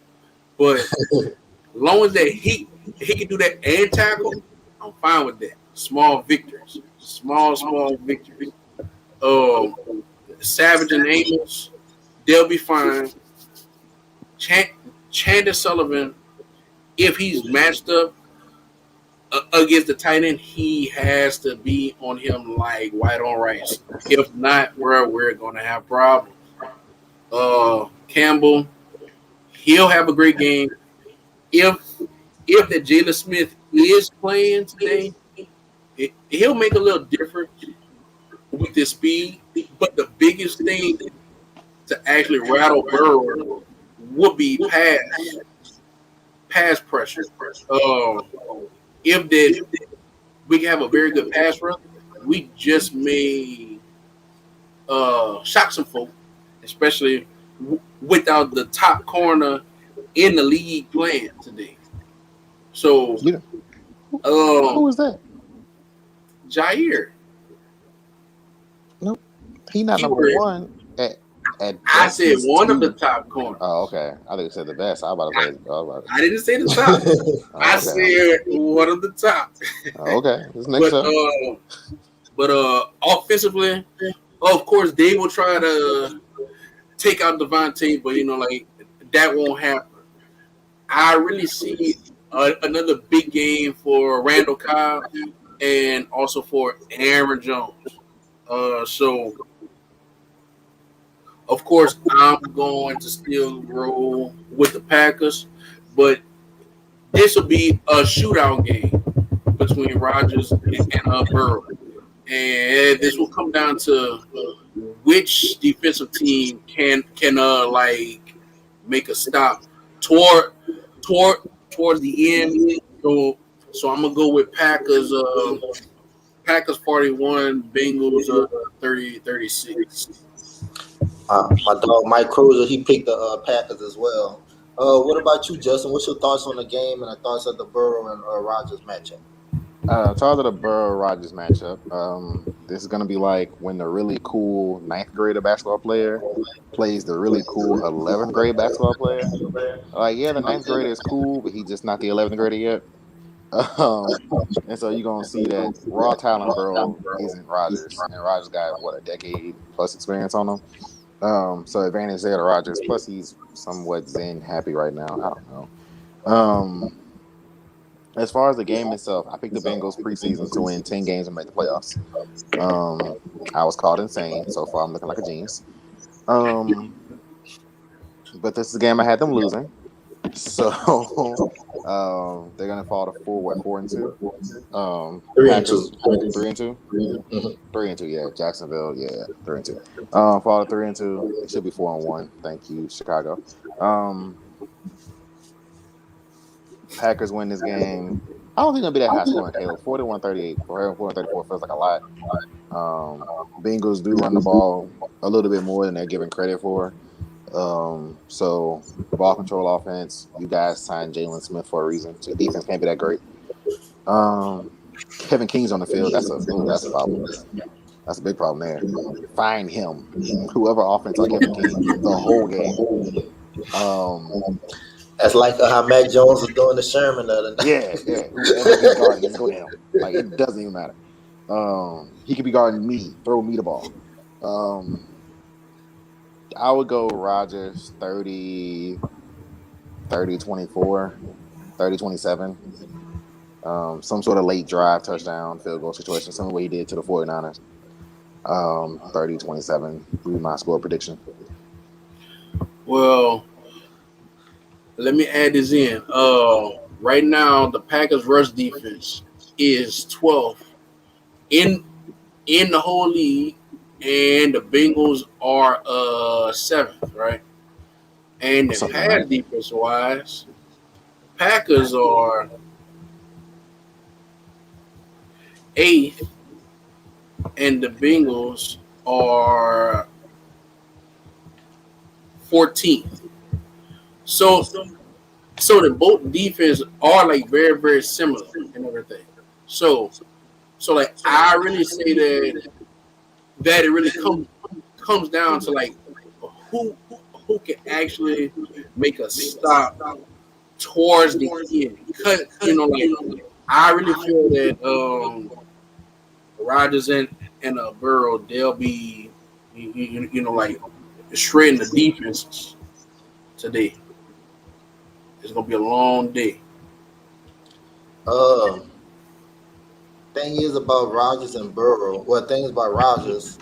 Speaker 3: But long as that he can do that and tackle, I'm fine with that. Small victories, small victories. Um, Savage and Amos, they'll be fine. Chan- Chandler Sullivan, if he's matched up against the tight end, he has to be on him like white on rice. If not, we're gonna have problems. Campbell, he'll have a great game. If the Jalen Smith is playing today, he'll make a little difference with his speed. But the biggest thing to actually rattle Burrow would be pass pressure. Um, if that we can have a very good pass rush, we just may shock some folk, especially without the top corner in the league playing today. So,
Speaker 2: You know, who
Speaker 3: um,
Speaker 2: was that?
Speaker 3: Jair,
Speaker 2: Nope. He not number
Speaker 3: keyword,
Speaker 2: one at
Speaker 3: I
Speaker 2: best.
Speaker 3: said
Speaker 2: He's
Speaker 3: one of the
Speaker 2: two.
Speaker 3: top corners.
Speaker 2: Oh, okay. I think you said the best. I was about to say.
Speaker 3: I didn't say the top. I
Speaker 2: Oh, okay.
Speaker 3: said one of the top.
Speaker 2: Oh, okay. This next
Speaker 3: But
Speaker 2: up.
Speaker 3: offensively, of course, they will try to take out Devontae, but like that won't happen. I really see Another big game for Randall Cobb and also for Aaron Jones. So of course I'm going to still roll with the Packers, but this will be a shootout game between Rodgers and Burrow, and this will come down to which defensive team can like make a stop toward toward towards the end. So I'm gonna go with Packers. Packers 41, Bengals 36.
Speaker 1: My dog Mike Crozier, he picked the Packers as well. What about you, Justin? What's your thoughts on the game and the thoughts of the Burrow and Rodgers matchup?
Speaker 2: Charles of the Burrow Rogers matchup. This is gonna be like when the really cool ninth grader basketball player plays the really cool 11th grade basketball player. Like, yeah, the ninth grader is cool, but he's just not the 11th grader yet. Um, and so you're gonna see that raw talent Burrow isn't Rogers, and Rogers got what, a decade plus experience on him. So advantage there to Rogers. Plus he's somewhat zen happy right now. I don't know. As far as the game itself, I picked the Bengals preseason to win 10 games and make the playoffs. I was called insane. So far, I'm looking like a genius. But this is a game I had them losing. So they're gonna fall to 4-2.
Speaker 1: Three and
Speaker 2: Packers
Speaker 1: two.
Speaker 2: 3-2.
Speaker 1: Mhm.
Speaker 2: 3-2, yeah. Jacksonville, yeah, 3-2. Fall to 3-2. It should be 4-1. Thank you, Chicago. Packers win this game. I don't think it'll be that high scoring, Caleb. 41-38. 41-34 feels like a lot. Bengals do run the ball a little bit more than they're given credit for. So ball control offense. You guys signed Jalen Smith for a reason. So defense can't be that great. Kevin King's on the field. That's a problem. That's a big problem there. Find him. Whoever offense on Kevin King the whole game.
Speaker 1: That's like how Mac Jones was doing the Sherman the other
Speaker 2: Yeah. Whoever he's guarding, just go to him. Like, it doesn't even matter. He could be guarding me. Throw me the ball. I would go Rodgers 30-24, 30-27. Some sort of late drive, touchdown, field goal situation, some way he did to the 49ers. 30-27 would be my score prediction.
Speaker 3: Well, let me add this in. Right now the Packers rush defense is 12th in the whole league, and the Bengals are 7th, right? And then
Speaker 2: Something like
Speaker 3: pass
Speaker 2: that.
Speaker 3: defense wise, Packers are 8th, and the Bengals are 14th. So the both defense are like very very similar and everything. So like I really say that it really comes down to like who can actually make a stop towards the end. Because like I really feel that Rodgers and Burrow, they'll be like shredding the defenses today. It's gonna be a long day.
Speaker 1: Um, thing is about Rodgers and Burrow. Well, thing is about Rodgers.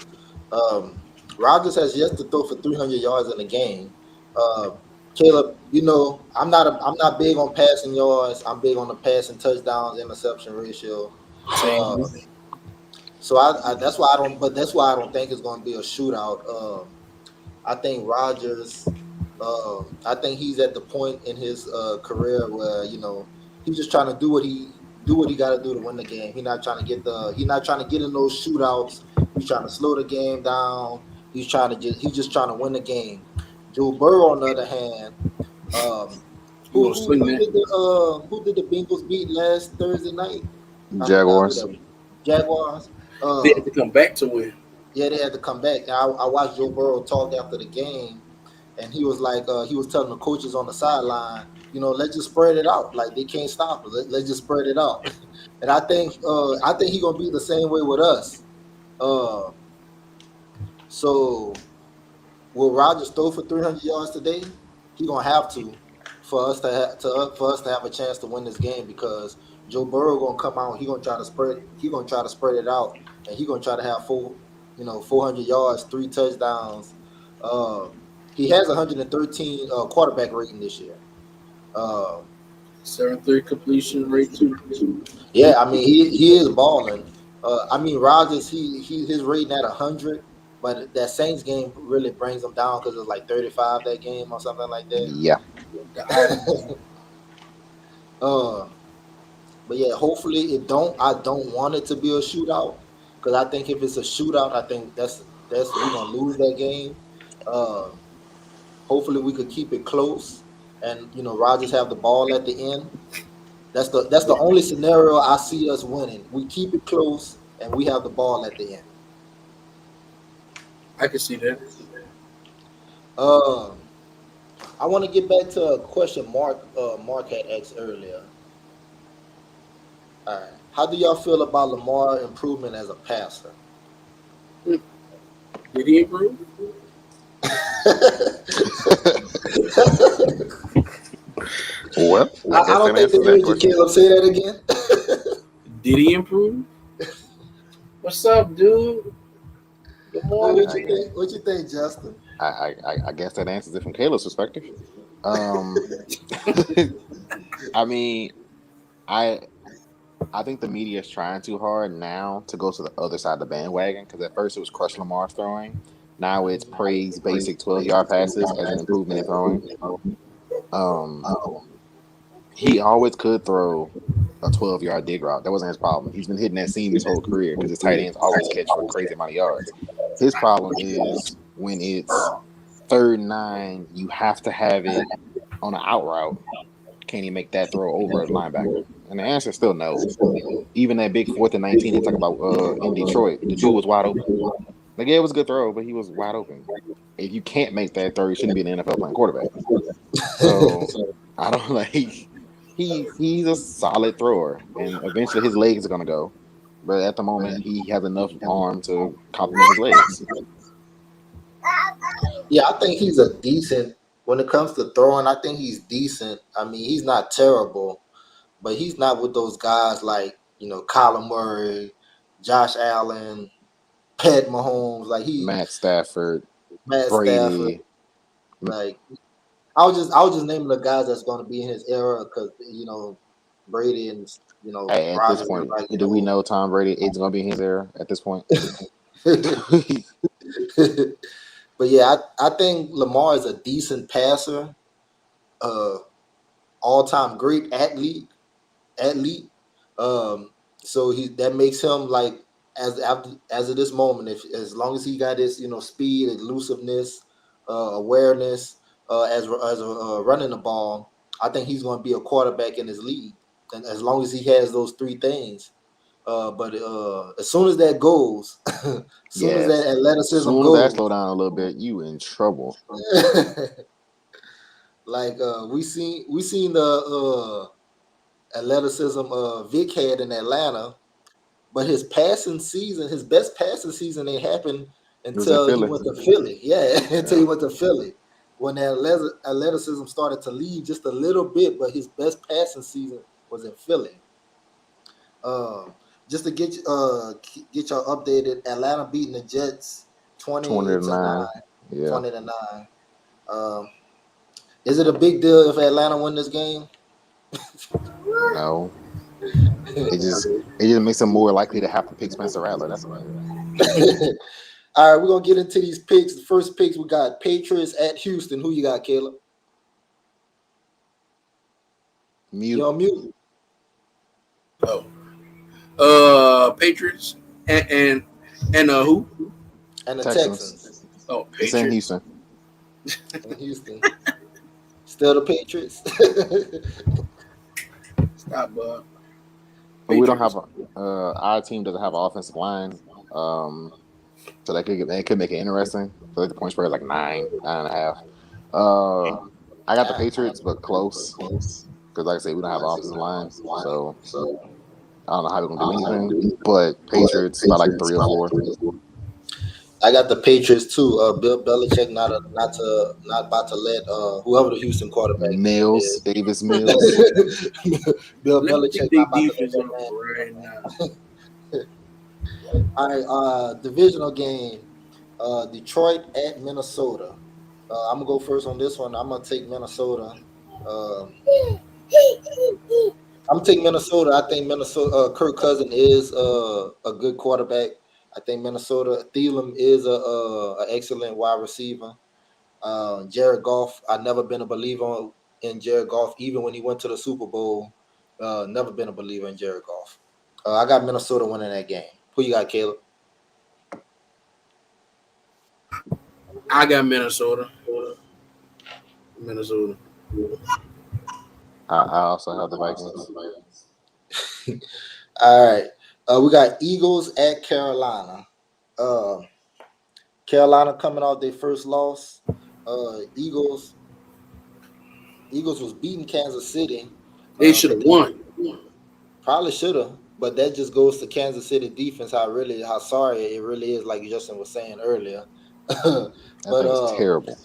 Speaker 1: Um, Rodgers has yet to throw for 300 yards in a game. Uh, Caleb, I'm not big on passing yards. I'm big on the passing touchdowns interception ratio.
Speaker 3: Same.
Speaker 1: Uh, so that's why I don't. But that's why I don't think it's going to be a shootout. I think Rodgers. I think he's at the point in his career where he's just trying to do what he got to do to win the game. He's not trying to get in those shootouts. He's trying to slow the game down. He's just trying to win the game. Joe Burrow, on the other hand,
Speaker 3: You gonna sling that?
Speaker 1: who did the Bengals beat last Thursday night? I forgot who
Speaker 2: Jaguars.
Speaker 1: that was. Jaguars.
Speaker 3: They have to come back to win.
Speaker 1: Yeah, they had to come back. I watched Joe Burrow talk after the game, and he was like, he was telling the coaches on the sideline, let's just spread it out. Like, they can't stop us. Let's just spread it out. And I think he's gonna be the same way with us. Uh, so will Rodgers throw for 300 yards today? He gonna have to for us to for us to have a chance to win this game because Joe Burrow gonna come out. He gonna try to spread. He gonna try to spread it out, and he gonna try to have 400 yards, 3 touchdowns. Uh, he has 113 quarterback rating this year. Uh,
Speaker 3: 7-3 completion rate too.
Speaker 1: yeah, I mean he is balling. I mean Rodgers, he his rating at 100, but that Saints game really brings him down because it's like 35 that game or something like that.
Speaker 2: Yeah.
Speaker 3: The Irish.
Speaker 1: uh, but yeah, hopefully it don't. I don't want it to be a shootout because I think if it's a shootout, I think that's we're gonna lose that game. Uh, hopefully we could keep it close, and Rodgers have the ball at the end. That's the only scenario I see us winning. We keep it close and we have the ball at the end.
Speaker 3: I can see that.
Speaker 1: Um, I want to get back to a question Mark had asked earlier. All right, how do y'all feel about Lamar improvement as a passer?
Speaker 3: Did he improve?
Speaker 2: Well, I
Speaker 1: I
Speaker 2: guess
Speaker 1: don't
Speaker 2: that
Speaker 1: think they
Speaker 2: answers that
Speaker 1: heard you,
Speaker 2: question.
Speaker 1: Caleb. Say that again.
Speaker 3: Did he improve? What's up, dude? Good
Speaker 1: Well,
Speaker 3: morning,
Speaker 1: what you
Speaker 3: man.
Speaker 1: think? What you think, Justin?
Speaker 2: I guess that answers it from Caleb's perspective. Um, I mean, I I think the media is trying too hard now to go to the other side of the bandwagon because at first it was crush Lamar's throwing. Now it's praise basic 12-yard passes as an improvement in throwing. Um, he always could throw a 12-yard dig route. That wasn't his problem. He's been hitting that seam his whole career because his tight ends always catch for a crazy amount of yards. His problem is when it's 3rd and 9, you have to have it on an out route. Can he make that throw over a linebacker? And the answer is still no. Even that big 4th and 19 they talk about in Detroit, the dude was wide open. Like, yeah, it was a good throw, but he was wide open. If you can't make that throw, you shouldn't be in the NFL playing quarterback. So I don't like. He's a solid thrower, and eventually his legs are gonna go. But at the moment, he has enough arm to complement his legs.
Speaker 1: Yeah, I think he's a decent when it comes to throwing. I think he's decent. I mean, he's not terrible, but he's not with those guys like Colin Murray, Josh Allen, Pat Mahomes. Like
Speaker 2: Matt Stafford,
Speaker 1: Matt Stafford.
Speaker 2: Brady.
Speaker 1: Like I was just naming the guys that's going to be in his era because Brady and
Speaker 2: At this
Speaker 1: Rodgers are
Speaker 2: point,
Speaker 1: like
Speaker 2: do we know Tom Brady is gonna be in his era? At this point,
Speaker 1: But yeah, I think Lamar is a decent passer, uh, all time great athlete. Um, so that makes him like as of this moment, if as long as he got his speed, elusiveness, awareness, running the ball, I think he's going to be a quarterback in his league, and as long as he has those three things. But as soon as that goes, as soon as that
Speaker 2: yes.
Speaker 1: athleticism
Speaker 2: Soon as that
Speaker 1: goes,
Speaker 2: slow down a little bit, you in trouble.
Speaker 1: like we seen the athleticism Vic had in Atlanta, but his best passing season ain't happened
Speaker 2: It was in
Speaker 1: until he
Speaker 2: Philly.
Speaker 1: went to Philly. Yeah, until
Speaker 2: Yeah.
Speaker 1: he went to Philly. When that athleticism started to leave just a little bit, but his best passing season was in Philly. Um, just to get y'all updated, Atlanta beating the Jets 20 to
Speaker 2: 20 to 9.
Speaker 1: 9.
Speaker 2: Yeah.
Speaker 1: 20 to 9. Um, is it a big deal if Atlanta win this game?
Speaker 2: No. It just makes them more likely to have to pick Spencer Rattler. That's about it.
Speaker 1: All right, we're gonna get into these picks. The first picks we got Patriots at Houston. Who you got, Caleb?
Speaker 2: Mute.
Speaker 1: You're on mute.
Speaker 3: Patriots and who?
Speaker 1: And the
Speaker 2: Texans.
Speaker 1: Texans
Speaker 3: Oh,
Speaker 2: It's in
Speaker 3: Patriots.
Speaker 2: Houston.
Speaker 1: in Houston. Still the Patriots.
Speaker 3: Stop, Bob.
Speaker 2: But we don't have
Speaker 3: Patriots.
Speaker 2: our team doesn't have an offensive line. So that could make it interesting. I feel like the point spread is like 9.5. I got the Patriots, but close. Because like I say, we don't have an offensive line. So I don't know how we're gonna do anything. But Patriots by like 3 or 4.
Speaker 1: I got the Patriots too. Bill Belichick not about to let whoever the Houston quarterback name
Speaker 2: Mills,
Speaker 1: is.
Speaker 2: Davis Mills.
Speaker 1: Bill
Speaker 3: Let me
Speaker 1: Belichick
Speaker 3: pick their
Speaker 1: not about to let
Speaker 3: defense
Speaker 1: that
Speaker 3: up
Speaker 1: man.
Speaker 3: right now.
Speaker 1: All right, divisional game. Detroit at Minnesota. I'm gonna go first on this one. I'm gonna take Minnesota. Um, I'm taking Minnesota. I think Minnesota. Kirk Cousin is a good quarterback. I think Minnesota. Thielen is a excellent wide receiver. Jared Goff. I've never been a believer in Jared Goff, even when he went to the Super Bowl. Never been a believer in Jared Goff. I got Minnesota winning that game. Who you got, Caleb?
Speaker 3: I got Minnesota. Minnesota.
Speaker 2: I also have the Vikings.
Speaker 1: All right. We got Eagles at Carolina. Uh, Carolina coming off their first loss. Eagles was beating Kansas City.
Speaker 3: They should
Speaker 1: But
Speaker 3: have won.
Speaker 1: probably should have. But that just goes to Kansas City defense. How sorry it really is, like Justin was saying earlier.
Speaker 2: That
Speaker 1: but
Speaker 2: thing is terrible.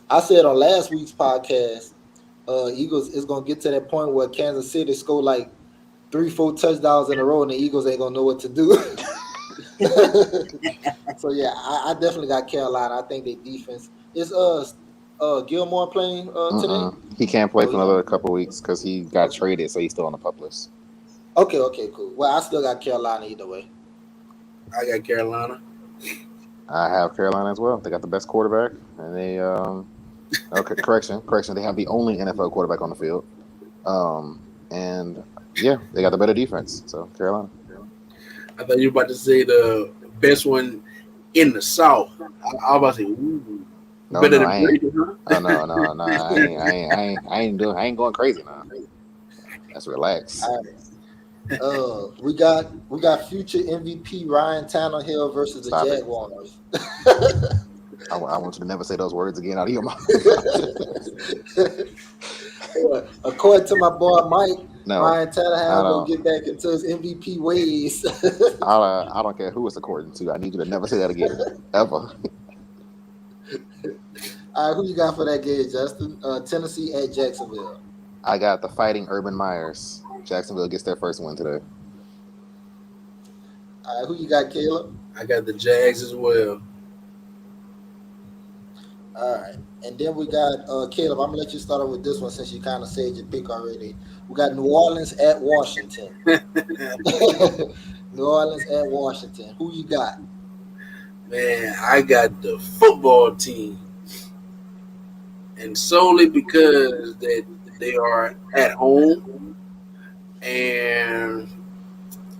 Speaker 1: I said on last week's podcast, Eagles is gonna get to that point where Kansas City score like 3-4 touchdowns in a row, and the Eagles ain't gonna know what to do. So yeah, I definitely got Carolina. I think their defense is Gilmore playing today.
Speaker 2: He can't play
Speaker 1: Oh,
Speaker 2: for
Speaker 1: he's on.
Speaker 2: another couple of weeks because he got
Speaker 1: Okay.
Speaker 2: traded, so he's still on the pup list.
Speaker 1: Okay, cool. Well, I still got Carolina either way.
Speaker 3: I got Carolina.
Speaker 2: I have Carolina as well. They got the best quarterback, and they okay, correction. They have the only NFL quarterback on the field, and yeah, they got the better defense. So Carolina.
Speaker 3: I thought you were about to say the best one in the South. I was about to say, ooh,
Speaker 2: No,
Speaker 3: better
Speaker 2: no,
Speaker 3: than
Speaker 2: I ain't.
Speaker 3: Brady, huh?
Speaker 2: Oh no. I ain't going crazy now. Let's relax.
Speaker 1: All we got future MVP Ryan Tannehill versus the
Speaker 2: Stop it.
Speaker 1: Jaguars.
Speaker 2: I want you to never say those words again out of your mouth.
Speaker 1: According to my boy Mike,
Speaker 2: No,
Speaker 1: Ryan
Speaker 2: I
Speaker 1: Tannehill gonna
Speaker 2: don't.
Speaker 1: get back into his MVP ways.
Speaker 2: I don't care who it's according to. I need you to never say that again, ever.
Speaker 1: All right, who you got for that game, Justin? Tennessee at Jacksonville.
Speaker 2: I got the Fighting Urban Myers. Jacksonville gets their first win today.
Speaker 1: All right, who you got, Caleb?
Speaker 3: I got the Jags as well.
Speaker 1: All right. And then we got Caleb. I'm gonna let you start off with this one since you kind of said your pick already. We got New Orleans at Washington. New Orleans at Washington. Who you got?
Speaker 3: Man, I got the football team. And solely because that they are at home, and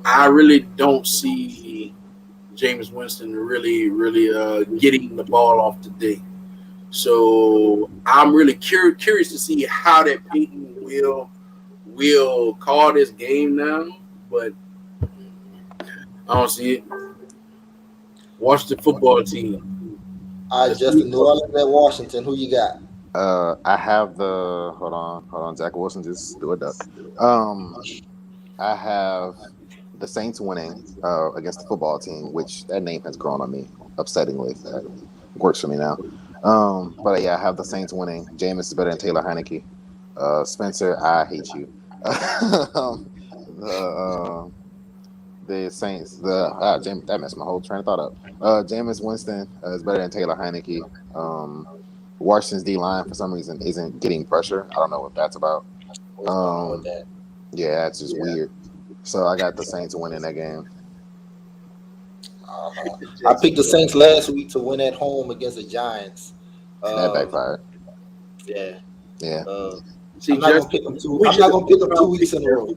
Speaker 3: I really don't see Jameis Winston really getting the ball off today. So I'm really curious to see how that Peyton will call this game now, but I don't see it. Watch the football team.
Speaker 1: All right,
Speaker 3: Let's
Speaker 1: Justin. New Orleans at Washington. Who you got?
Speaker 2: I have the hold on. Zach Wilson just do a duck. Um, I have the Saints winning against the football team, which that name has grown on me upsettingly. That works for me now. But yeah, I have the Saints winning. Jameis is better than Taylor Heineke. Spencer, I hate you. the the Saints, that messed my whole train of thought up. Jameis Winston is better than Taylor Heineke. Washington's D line for some reason isn't getting pressure. I don't know what that's about.
Speaker 1: What's going on with that?
Speaker 2: Yeah, that's just weird. So I got the Saints winning that game.
Speaker 1: I picked the Saints last week to win at home against the Giants.
Speaker 2: That backfired.
Speaker 1: Yeah.
Speaker 2: Yeah.
Speaker 3: See,
Speaker 1: I'm not gonna pick them two. I'm not gonna pick them 2 weeks in a row.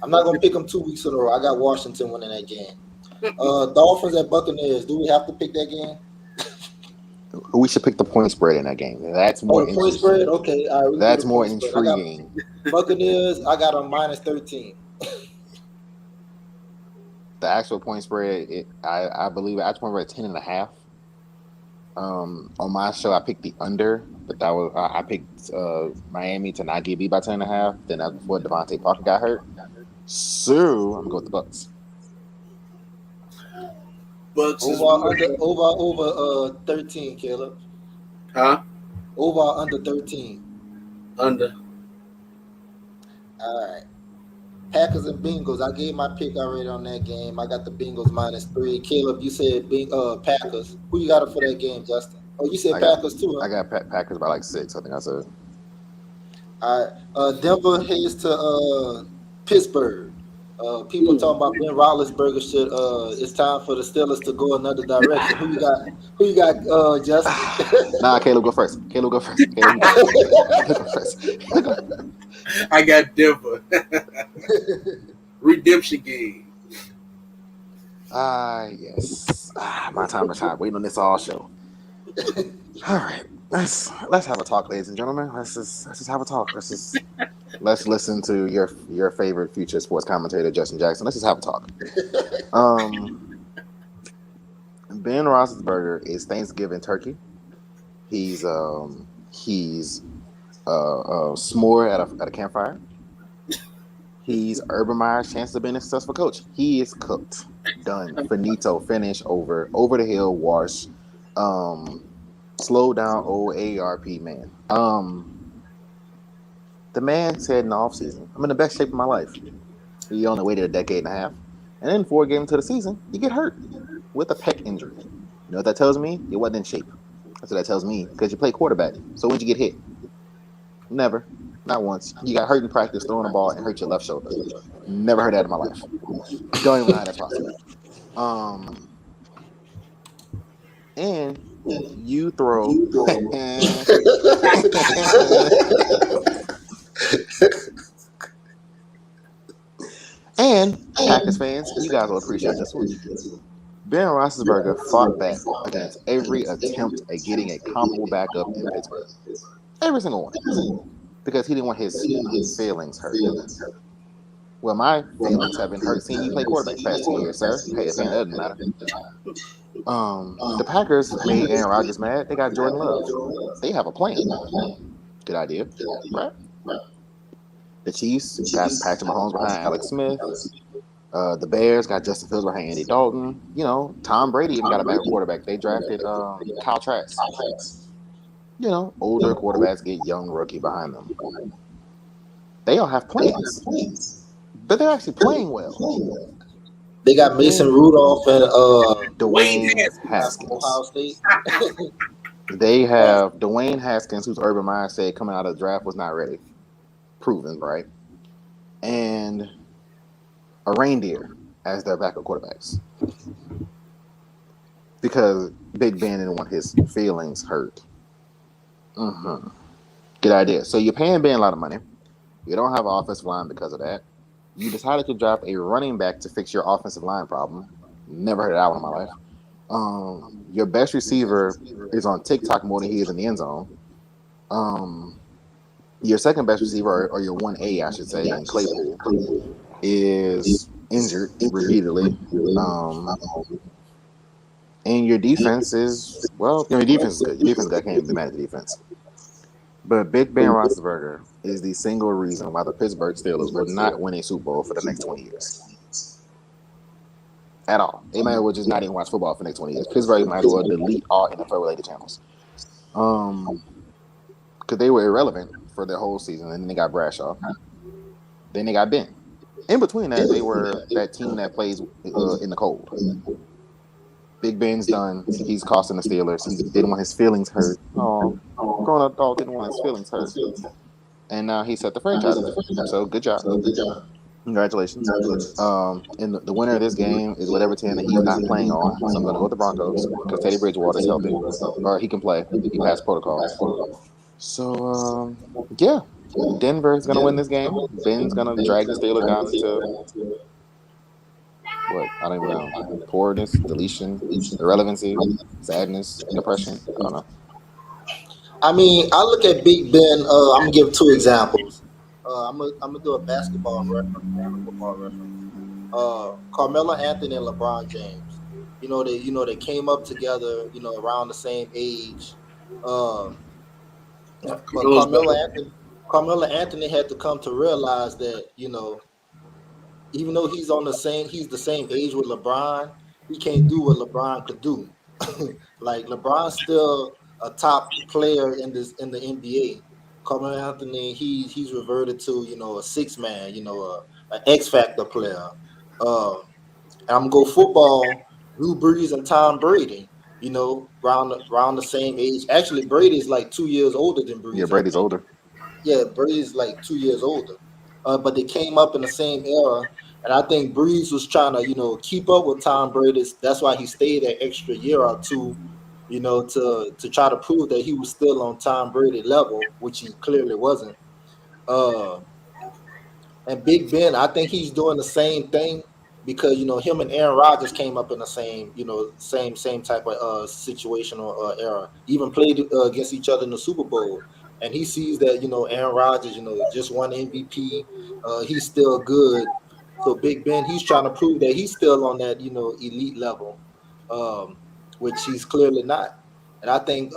Speaker 1: I'm not gonna pick them 2 weeks in a row. I got Washington winning that game. Dolphins at Buccaneers. Do we have to pick that game?
Speaker 2: We should pick the point spread in that game. That's more
Speaker 1: the point spread. Okay, all right. We
Speaker 2: That's
Speaker 1: do the
Speaker 2: more
Speaker 1: point spread.
Speaker 2: intriguing.
Speaker 1: I got Buccaneers. I got a -13.
Speaker 2: The actual point spread, I believe the actual point spread 10.5. On my show, I picked the under, but that was I picked Miami to not get beat by 10.5. Then that's before Devontae Parker got hurt. So I'm gonna go with the BUCS.
Speaker 3: Bucks is
Speaker 1: over 13, Caleb.
Speaker 3: huh
Speaker 1: Over under 13.
Speaker 3: under.
Speaker 1: All right. Packers and Bengals. I gave my pick already on that game. I got the Bengals -3. Caleb, you said Packers. Who you got for that game, Justin? Oh, you said
Speaker 2: I got
Speaker 1: Packers too,
Speaker 2: I
Speaker 1: huh?
Speaker 2: got Packers by like 6. I think I said.
Speaker 1: All right. Denver heads to Pittsburgh. People
Speaker 3: Mm.
Speaker 1: talking about Ben Roethlisberger should. It's time for the Steelers to go another direction. Who you got? Who you got, Justin?
Speaker 2: Nah, Caleb go first. Caleb go first. Caleb, you go first. Caleb go first. Caleb go.
Speaker 3: I got Denver. Redemption game.
Speaker 2: Yes. My time to shine. Waiting on this all show. All right. Let's have a talk, ladies and gentlemen. Let's just have a talk. Let's listen to your favorite future sports commentator, Justin Jackson. Let's just have a talk. Ben Roethlisberger is Thanksgiving turkey. He's s'more at a campfire. He's Urban Meyer's chance of being a successful coach. He is cooked, done, finito, finish, over the hill, wash. Slow down, old AARP man. The man said in the offseason, I'm in the best shape of my life. He only waited a decade and a half. And then 4 games into the season, you get hurt with a pec injury. You know what that tells me? You wasn't in shape. That's what that tells me, because you play quarterback. So when'd you get hit? Never. Not once. You got hurt in practice throwing a ball and hurt your left shoulder. Never heard that in my life. Don't even know how that's possible. And you throw and Packers fans, you guys will appreciate this one. Ben Roethlisberger fought back against every attempt at getting a comparable backup in Pittsburgh. Every single one. Because he didn't want his feelings hurt. Well, my feelings have been hurt seeing you play quarterback the past 2 years, sir. Hey, it doesn't matter. The Packers made Aaron Rodgers mad. They got Jordan Love. They have a plan. Good idea, right? The Chiefs got Patrick Mahomes behind Alex Smith. The Bears got Justin Fields behind Andy Dalton. You know, Tom Brady even got a backup quarterback. They drafted Kyle Trask. You know, older quarterbacks get young rookie behind them. They all have plans, but they're actually playing well.
Speaker 1: They got Mason Rudolph and
Speaker 3: Wayne
Speaker 2: Dwayne
Speaker 3: Haskins.
Speaker 1: Ohio
Speaker 2: Haskins.
Speaker 1: State.
Speaker 2: They have Dwayne Haskins, whose Urban Meyer said coming out of the draft was not ready. Proven, right? And a reindeer as their backup quarterbacks. Because Big Ben didn't want his feelings hurt. Good idea. So you're paying Ben a lot of money. You don't have an offensive line because of that. You decided to draft a running back to fix your offensive line problem. Never heard of that one in my life. Your best receiver is on TikTok more than he is in the end zone. Your second best receiver, or your 1A, I should say, in Claypool, is injured repeatedly. And your defense is, well, your defense is good. Your defense is good. I can't even be mad at the defense. But Big Ben Roethlisberger is the single reason why the Pittsburgh Steelers will not win a Super Bowl for the next 20 years. At all. They might as well just not even watch football for the next 20 years. Pittsburgh might as well delete all NFL-related channels. Because they were irrelevant for their whole season. And then they got Bradshaw. Then they got Ben. In between that, they were that team that plays in the cold. Big Ben's done. He's costing the Steelers. He didn't want his feelings hurt. Oh, grown-up dog didn't want his feelings hurt. And now he set the franchise back. So good job. Congratulations. And the winner of this game is whatever team that he's not playing on. So I'm going to go with the Broncos because Teddy Bridgewater is healthy. Or he can play. He passed protocol. So, yeah. Denver is going to win this game. Ben's going to drag the Steelers down into... what? I don't even know. Poorness, deletion, irrelevancy, sadness, depression. I don't know.
Speaker 1: I mean, I look at Big Ben. I'm gonna give 2 examples. I'm gonna do a basketball reference and a football reference. Carmelo Anthony and LeBron James. They came up together. Around the same age. But
Speaker 3: Knows better.
Speaker 1: Carmelo Anthony had to come to realize that even though he's the same age with LeBron, he can't do what LeBron could do. Like LeBron's still a top player in the NBA. Carmelo Anthony, he's reverted to a six man, an X factor player. Uh, and I'm gonna go football. Drew Brees and Tom Brady. Around the same age. Actually, Brady is like 2 years older than
Speaker 2: Yeah,
Speaker 1: Brees, I
Speaker 2: Brady's
Speaker 1: think.
Speaker 2: older.
Speaker 1: Yeah, Breeze like 2 years older. But they came up in the same era. And I think Breeze was trying to, keep up with Tom Brady. That's why he stayed that extra year or two, to try to prove that he was still on Tom Brady level, which he clearly wasn't. Uh, and Big Ben, I think he's doing the same thing because him and Aaron Rodgers came up in the same same type of situation or era. Even played against each other in the Super Bowl, and he sees that Aaron Rodgers just won MVP. He's still good. So Big Ben, he's trying to prove that he's still on that elite level, um, which he's clearly not. And I think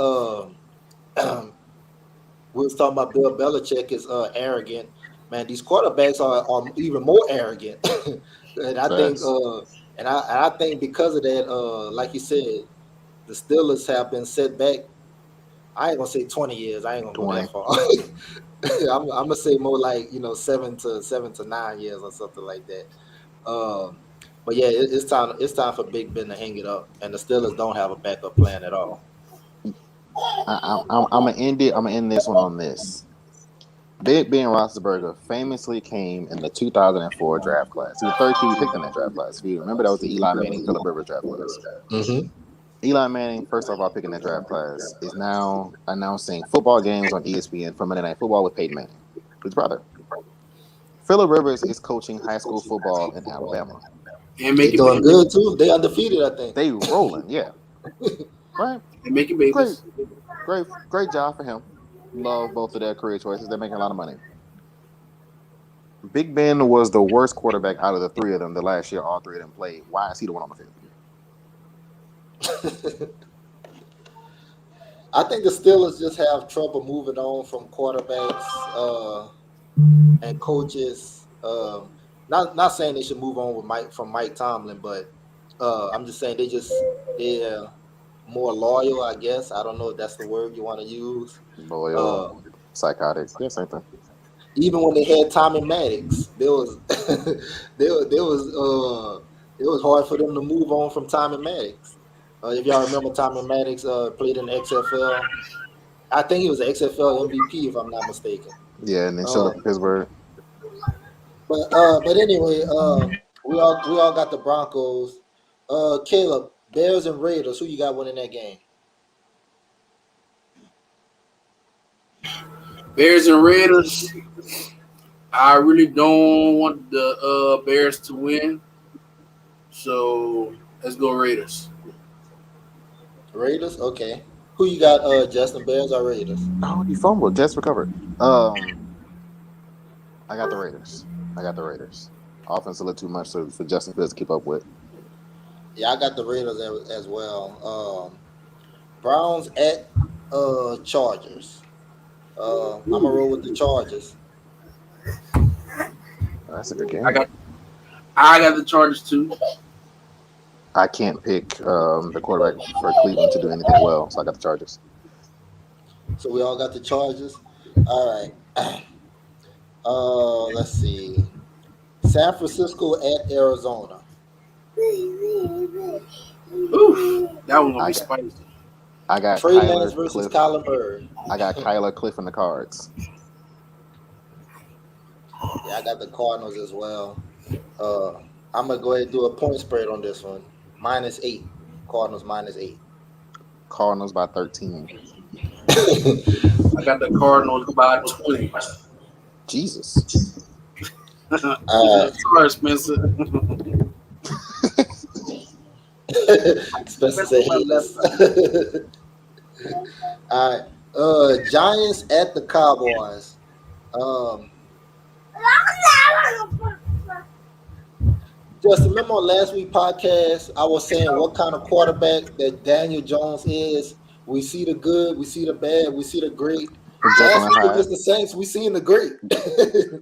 Speaker 1: we was talking about Bill Belichick is arrogant. Man, these quarterbacks are even more arrogant. and I think
Speaker 2: Facts.
Speaker 1: I think because of that, like you said, the Steelers have been set back. I ain't gonna say 20 years. I ain't gonna go that
Speaker 2: 20.
Speaker 1: far. I'm gonna say more like 7 to 9 years or something like that. But yeah, it's time for Big Ben to hang it up, and the Steelers don't have a backup plan at all.
Speaker 2: I'm gonna end it. I'm gonna end this one on this. Big Ben Roethlisberger famously came in the 2004 draft class. He was the third QB picked in that draft class. If you remember, that was the Eli Manning, Phillip Rivers draft class.
Speaker 1: Mm-hmm.
Speaker 2: Eli Manning, first overall pick in that draft class, is now announcing football games on ESPN for Monday Night Football with Peyton Manning, his brother. Phillip Rivers is coaching high school football in Alabama.
Speaker 3: And
Speaker 1: They
Speaker 3: making
Speaker 1: doing
Speaker 3: babies.
Speaker 1: good too. They undefeated, I think.
Speaker 2: They rolling, yeah. Right?
Speaker 3: And making
Speaker 2: Great,
Speaker 3: babies.
Speaker 2: great job for him. Love both of their career choices. They're making a lot of money. Big Ben was the worst quarterback out of the three of them the last year all three of them played. Why is he the one on the field?
Speaker 1: I think the Steelers just have trouble moving on from quarterbacks and coaches. Not saying they should move on with Mike Tomlin, but I'm just saying they're more loyal. I guess I don't know if that's the word you want to use.
Speaker 2: Loyal,
Speaker 1: Uh,
Speaker 2: psychotic. Yeah, same thing.
Speaker 1: Even when they had Tommy Maddox, there was it was hard for them to move on from Tommy Maddox. If y'all remember, Tommy Maddox played in the XFL. I think he was an XFL MVP, if I'm not mistaken.
Speaker 2: Yeah, and then showed up
Speaker 1: Um,
Speaker 2: in Pittsburgh.
Speaker 1: but anyway, we all got the Broncos. Caleb, Bears and Raiders. Who you got winning that game?
Speaker 3: Bears and Raiders. I really don't want the Bears to win. So let's go Raiders.
Speaker 1: Raiders. Okay. Who you got? Justin, Bears or Raiders?
Speaker 2: Oh, he fumbled. Jets recovered. I got the Raiders. I got the Raiders. Offense a little too much for Justin Fields to keep up with.
Speaker 1: Yeah, I got the Raiders as well. Browns at Chargers. I'm gonna roll with the Chargers.
Speaker 2: That's a good
Speaker 3: I
Speaker 2: game.
Speaker 3: got I got the Chargers too.
Speaker 2: I can't pick the quarterback for Cleveland to do anything well, so I got the Chargers.
Speaker 1: So we all got the Chargers. All right. Let's see. San Francisco at Arizona.
Speaker 3: Oof, that one gonna
Speaker 2: I
Speaker 3: be
Speaker 2: got
Speaker 3: spicy.
Speaker 2: I got
Speaker 1: Trey Lance
Speaker 2: Kyler
Speaker 1: versus
Speaker 2: Cliff.
Speaker 1: Kyler Murray.
Speaker 2: I got Kyler Cliff in the cards.
Speaker 1: Yeah, I got the Cardinals as well. Uh, I'm gonna go ahead and do a point spread on this one. -8. Cardinals -8.
Speaker 2: Cardinals by 13.
Speaker 3: I got the Cardinals by 20.
Speaker 2: Jesus.
Speaker 3: Sorry, Spencer.
Speaker 1: Spencer said haters. All right. Giants at the Cowboys. Um, just remember on last week podcast, I was saying what kind of quarterback that Daniel Jones is. We see the good, we see the bad, we see the great.
Speaker 2: Jekyll
Speaker 1: Last
Speaker 2: and
Speaker 1: week
Speaker 2: Hyde.
Speaker 1: against the Saints, we seen the great.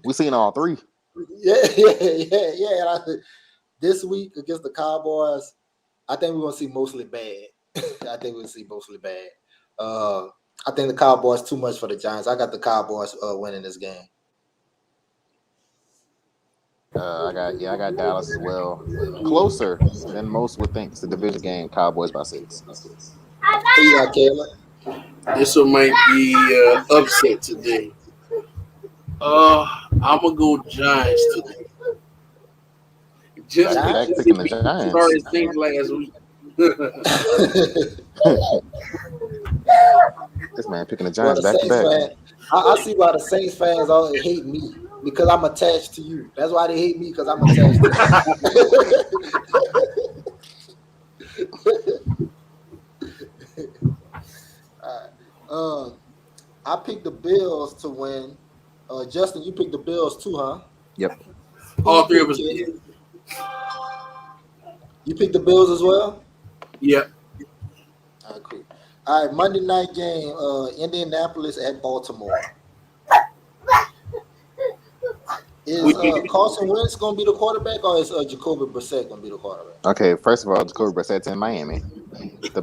Speaker 2: We seen all three.
Speaker 1: Yeah. And this week against the Cowboys, I think we're gonna see mostly bad. I think we'll see mostly bad. Uh, I think the Cowboys too much for the Giants. I got the Cowboys winning this game.
Speaker 2: I got Dallas as well. Closer than most would think. It's the division game. Cowboys by 6.
Speaker 1: Who you got, Kayla?
Speaker 3: This one might be upset today. I'm gonna go Giants today. Just
Speaker 2: Back to
Speaker 1: Giants?
Speaker 2: back
Speaker 3: because
Speaker 2: picking the
Speaker 3: we
Speaker 2: Giants.
Speaker 3: started things last week.
Speaker 2: This man picking the
Speaker 1: Well,
Speaker 2: Giants
Speaker 1: the
Speaker 2: back to
Speaker 1: Saints
Speaker 2: back.
Speaker 1: fan, I see why the Saints fans all hate me because I'm attached to you. That's why they hate me because I'm attached to you. All right. I picked the Bills to win. Justin, you picked the Bills too, huh?
Speaker 2: Yep.
Speaker 1: Who
Speaker 3: All
Speaker 1: you
Speaker 3: three of
Speaker 1: pick,
Speaker 3: us
Speaker 1: kid?
Speaker 3: did.
Speaker 1: You picked the Bills as well?
Speaker 3: Yeah.
Speaker 1: All right, cool. All right, Monday night game, Indianapolis at Baltimore.
Speaker 3: We
Speaker 1: Is
Speaker 3: picked
Speaker 1: Carson Wentz going to be the quarterback or is Jacoby Brissett going to be the quarterback?
Speaker 2: Okay, first of all, Jacoby Brissett's in Miami. The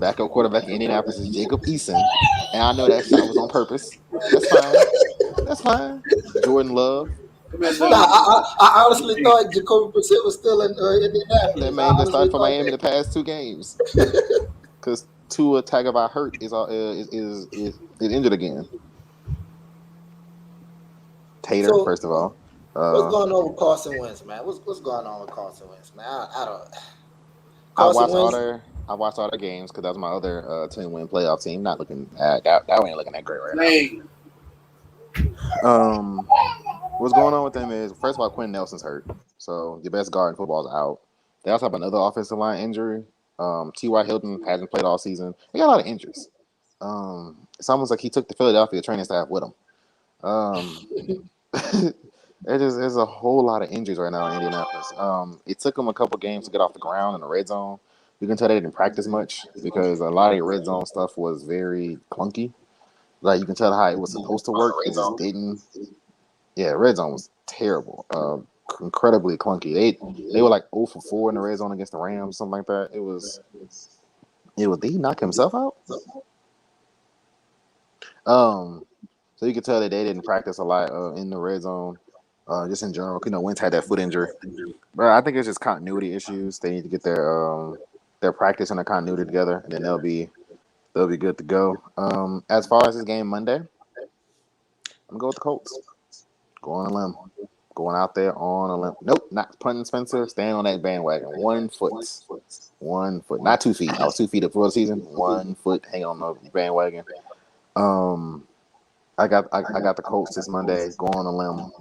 Speaker 2: backup quarterback in Indianapolis is Jacob Eason. And I know that shot was on purpose. That's fine. That's fine. Jordan Love. That's
Speaker 1: Nah,
Speaker 2: fine.
Speaker 1: I honestly thought Jacoby Brissett was still in
Speaker 2: That
Speaker 1: Indianapolis. I
Speaker 2: man been
Speaker 1: honestly
Speaker 2: starting for
Speaker 1: thought
Speaker 2: Miami the past 2 games. Because Tua Tagovailoa is injured again. Tater,
Speaker 1: So,
Speaker 2: first of all.
Speaker 1: what's going on with Carson Wentz, man? What's going on with Carson Wentz, man? I don't.
Speaker 2: I
Speaker 1: Carson
Speaker 2: watched all
Speaker 1: Wentz.
Speaker 2: their I watched all their games because that was my other 10-win playoff team. Not looking that ain't looking that great right now.
Speaker 3: Dang.
Speaker 2: What's going on with them is first of all Quentin Nelson's hurt, so your best guard in football is out. They also have another offensive line injury. T.Y. Hilton hasn't played all season. They got a lot of injuries. It's almost like he took the Philadelphia training staff with him. There's a whole lot of injuries right now in Indianapolis. It took them a couple games to get off the ground in the red zone. You can tell they didn't practice much because a lot of the red zone stuff was very clunky. Like you can tell how it was supposed to work, it just didn't. Yeah, red zone was terrible. Incredibly clunky. They were like 0 for 4 in the red zone against the Rams, something like that. It was. Did he knock himself out? So you could tell that they didn't practice a lot in the red zone, just in general. Wentz had that foot injury, but I think it's just continuity issues. They need to get their practice and their continuity together, and then they'll be good to go. As far as this game Monday, I'm gonna go with the Colts. Go on a limb. Going out there on a limb. Nope, not punting Spencer. Staying on that bandwagon. 1 foot. 1 foot. Not 2 feet. I was 2 feet up for the season. 1 foot. Hang on the bandwagon. I got the Colts this Monday. Go on a limb.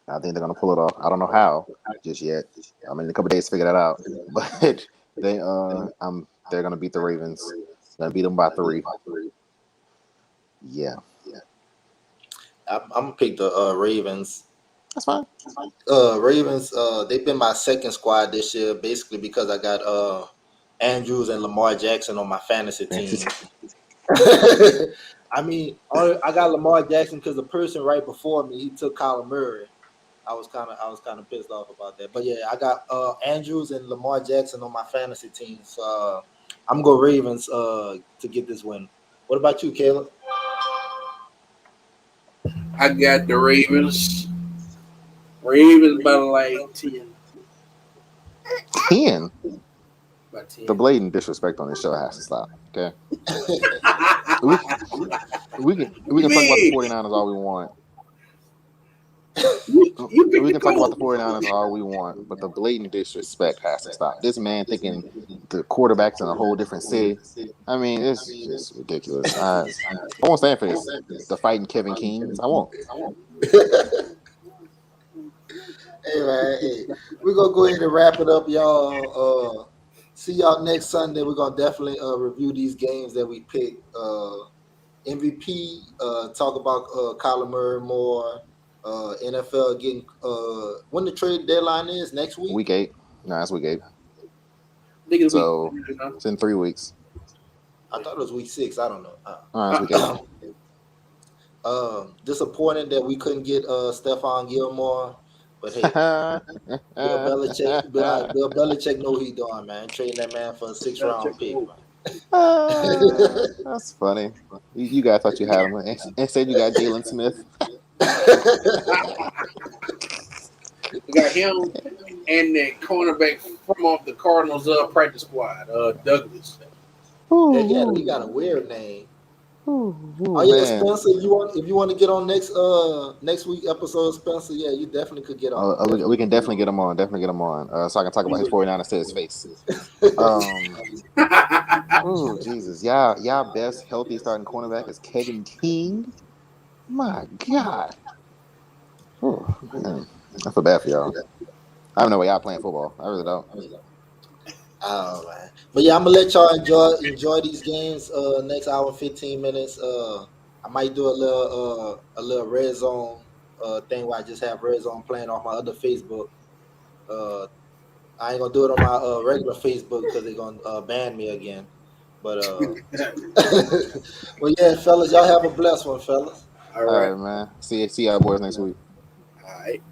Speaker 2: I think they're gonna pull it off. I don't know how just yet. I mean, a couple days to figure that out. But they're gonna beat the Ravens. Gonna beat them by 3. Yeah,
Speaker 1: I'm gonna pick the Ravens.
Speaker 2: that's fine.
Speaker 1: Ravens. They've been my second squad this year, basically because I got Andrews and Lamar Jackson on my fantasy team. I mean, I got Lamar Jackson because the person right before me he took Colin Murray. I was kind of pissed off about that. But yeah, I got Andrews and Lamar Jackson on my fantasy team. So I'm gonna go Ravens to get this win. What about you, Caleb?
Speaker 3: I got the Ravens. Ravens by like 10.
Speaker 2: 10.
Speaker 3: By 10.
Speaker 2: The blatant disrespect on this show has to stop. Okay, we can talk about the 49ers all we want. We can talk about the 49ers all we want, but the blatant disrespect has to stop. This man thinking the quarterback's in a whole different city. I mean, it's just ridiculous. I won't stand for this. The fighting Kevin Kings. I won't.
Speaker 1: Hey man, hey, we're gonna go ahead and wrap it up, y'all. See y'all next Sunday. We're gonna definitely review these games that we picked. MVP, talk about Kyler Murray more. NFL getting when the trade deadline is next week.
Speaker 2: Week 8. No, it's week 8.
Speaker 3: So
Speaker 2: it's in 3 weeks.
Speaker 1: I thought it was week 6. I don't know.
Speaker 2: It's week 8.
Speaker 1: Disappointed that we couldn't get Stephon Gilmore. But hey, Bill Belichick know what he doing, man. Trading that man for a six
Speaker 3: Belichick
Speaker 1: round pick,
Speaker 3: move.
Speaker 1: man.
Speaker 2: That's funny. You guys thought you had him. Instead, you got Jalen Smith.
Speaker 3: We got him and that cornerback from off the Cardinals practice squad, Douglas.
Speaker 1: Yeah,
Speaker 2: Ooh,
Speaker 1: he got a weird name. Oh yeah,
Speaker 2: man.
Speaker 1: Spencer. If you want to get on next week episode, Spencer. Yeah, you definitely could get on.
Speaker 2: We
Speaker 1: Definitely
Speaker 2: can
Speaker 1: could get
Speaker 2: definitely
Speaker 1: on.
Speaker 2: get him on. Definitely get him on. So I can talk about his 49ers to his face. Oh Jesus, y'all best healthy starting cornerback is Kevin King. My God. Oh man, I feel bad for y'all. I don't know why y'all playing football. I really don't.
Speaker 1: Oh man, but yeah, I'm gonna let y'all enjoy these games. Next hour 15 minutes. I might do a little red zone thing where I just have red zone playing off my other Facebook. Uh, I ain't gonna do it on my regular Facebook because they're gonna ban me again. But well, yeah, fellas, y'all have a blessed one, fellas.
Speaker 3: All
Speaker 2: All
Speaker 3: right.
Speaker 2: right, man. See y'all boys next week.
Speaker 3: All right.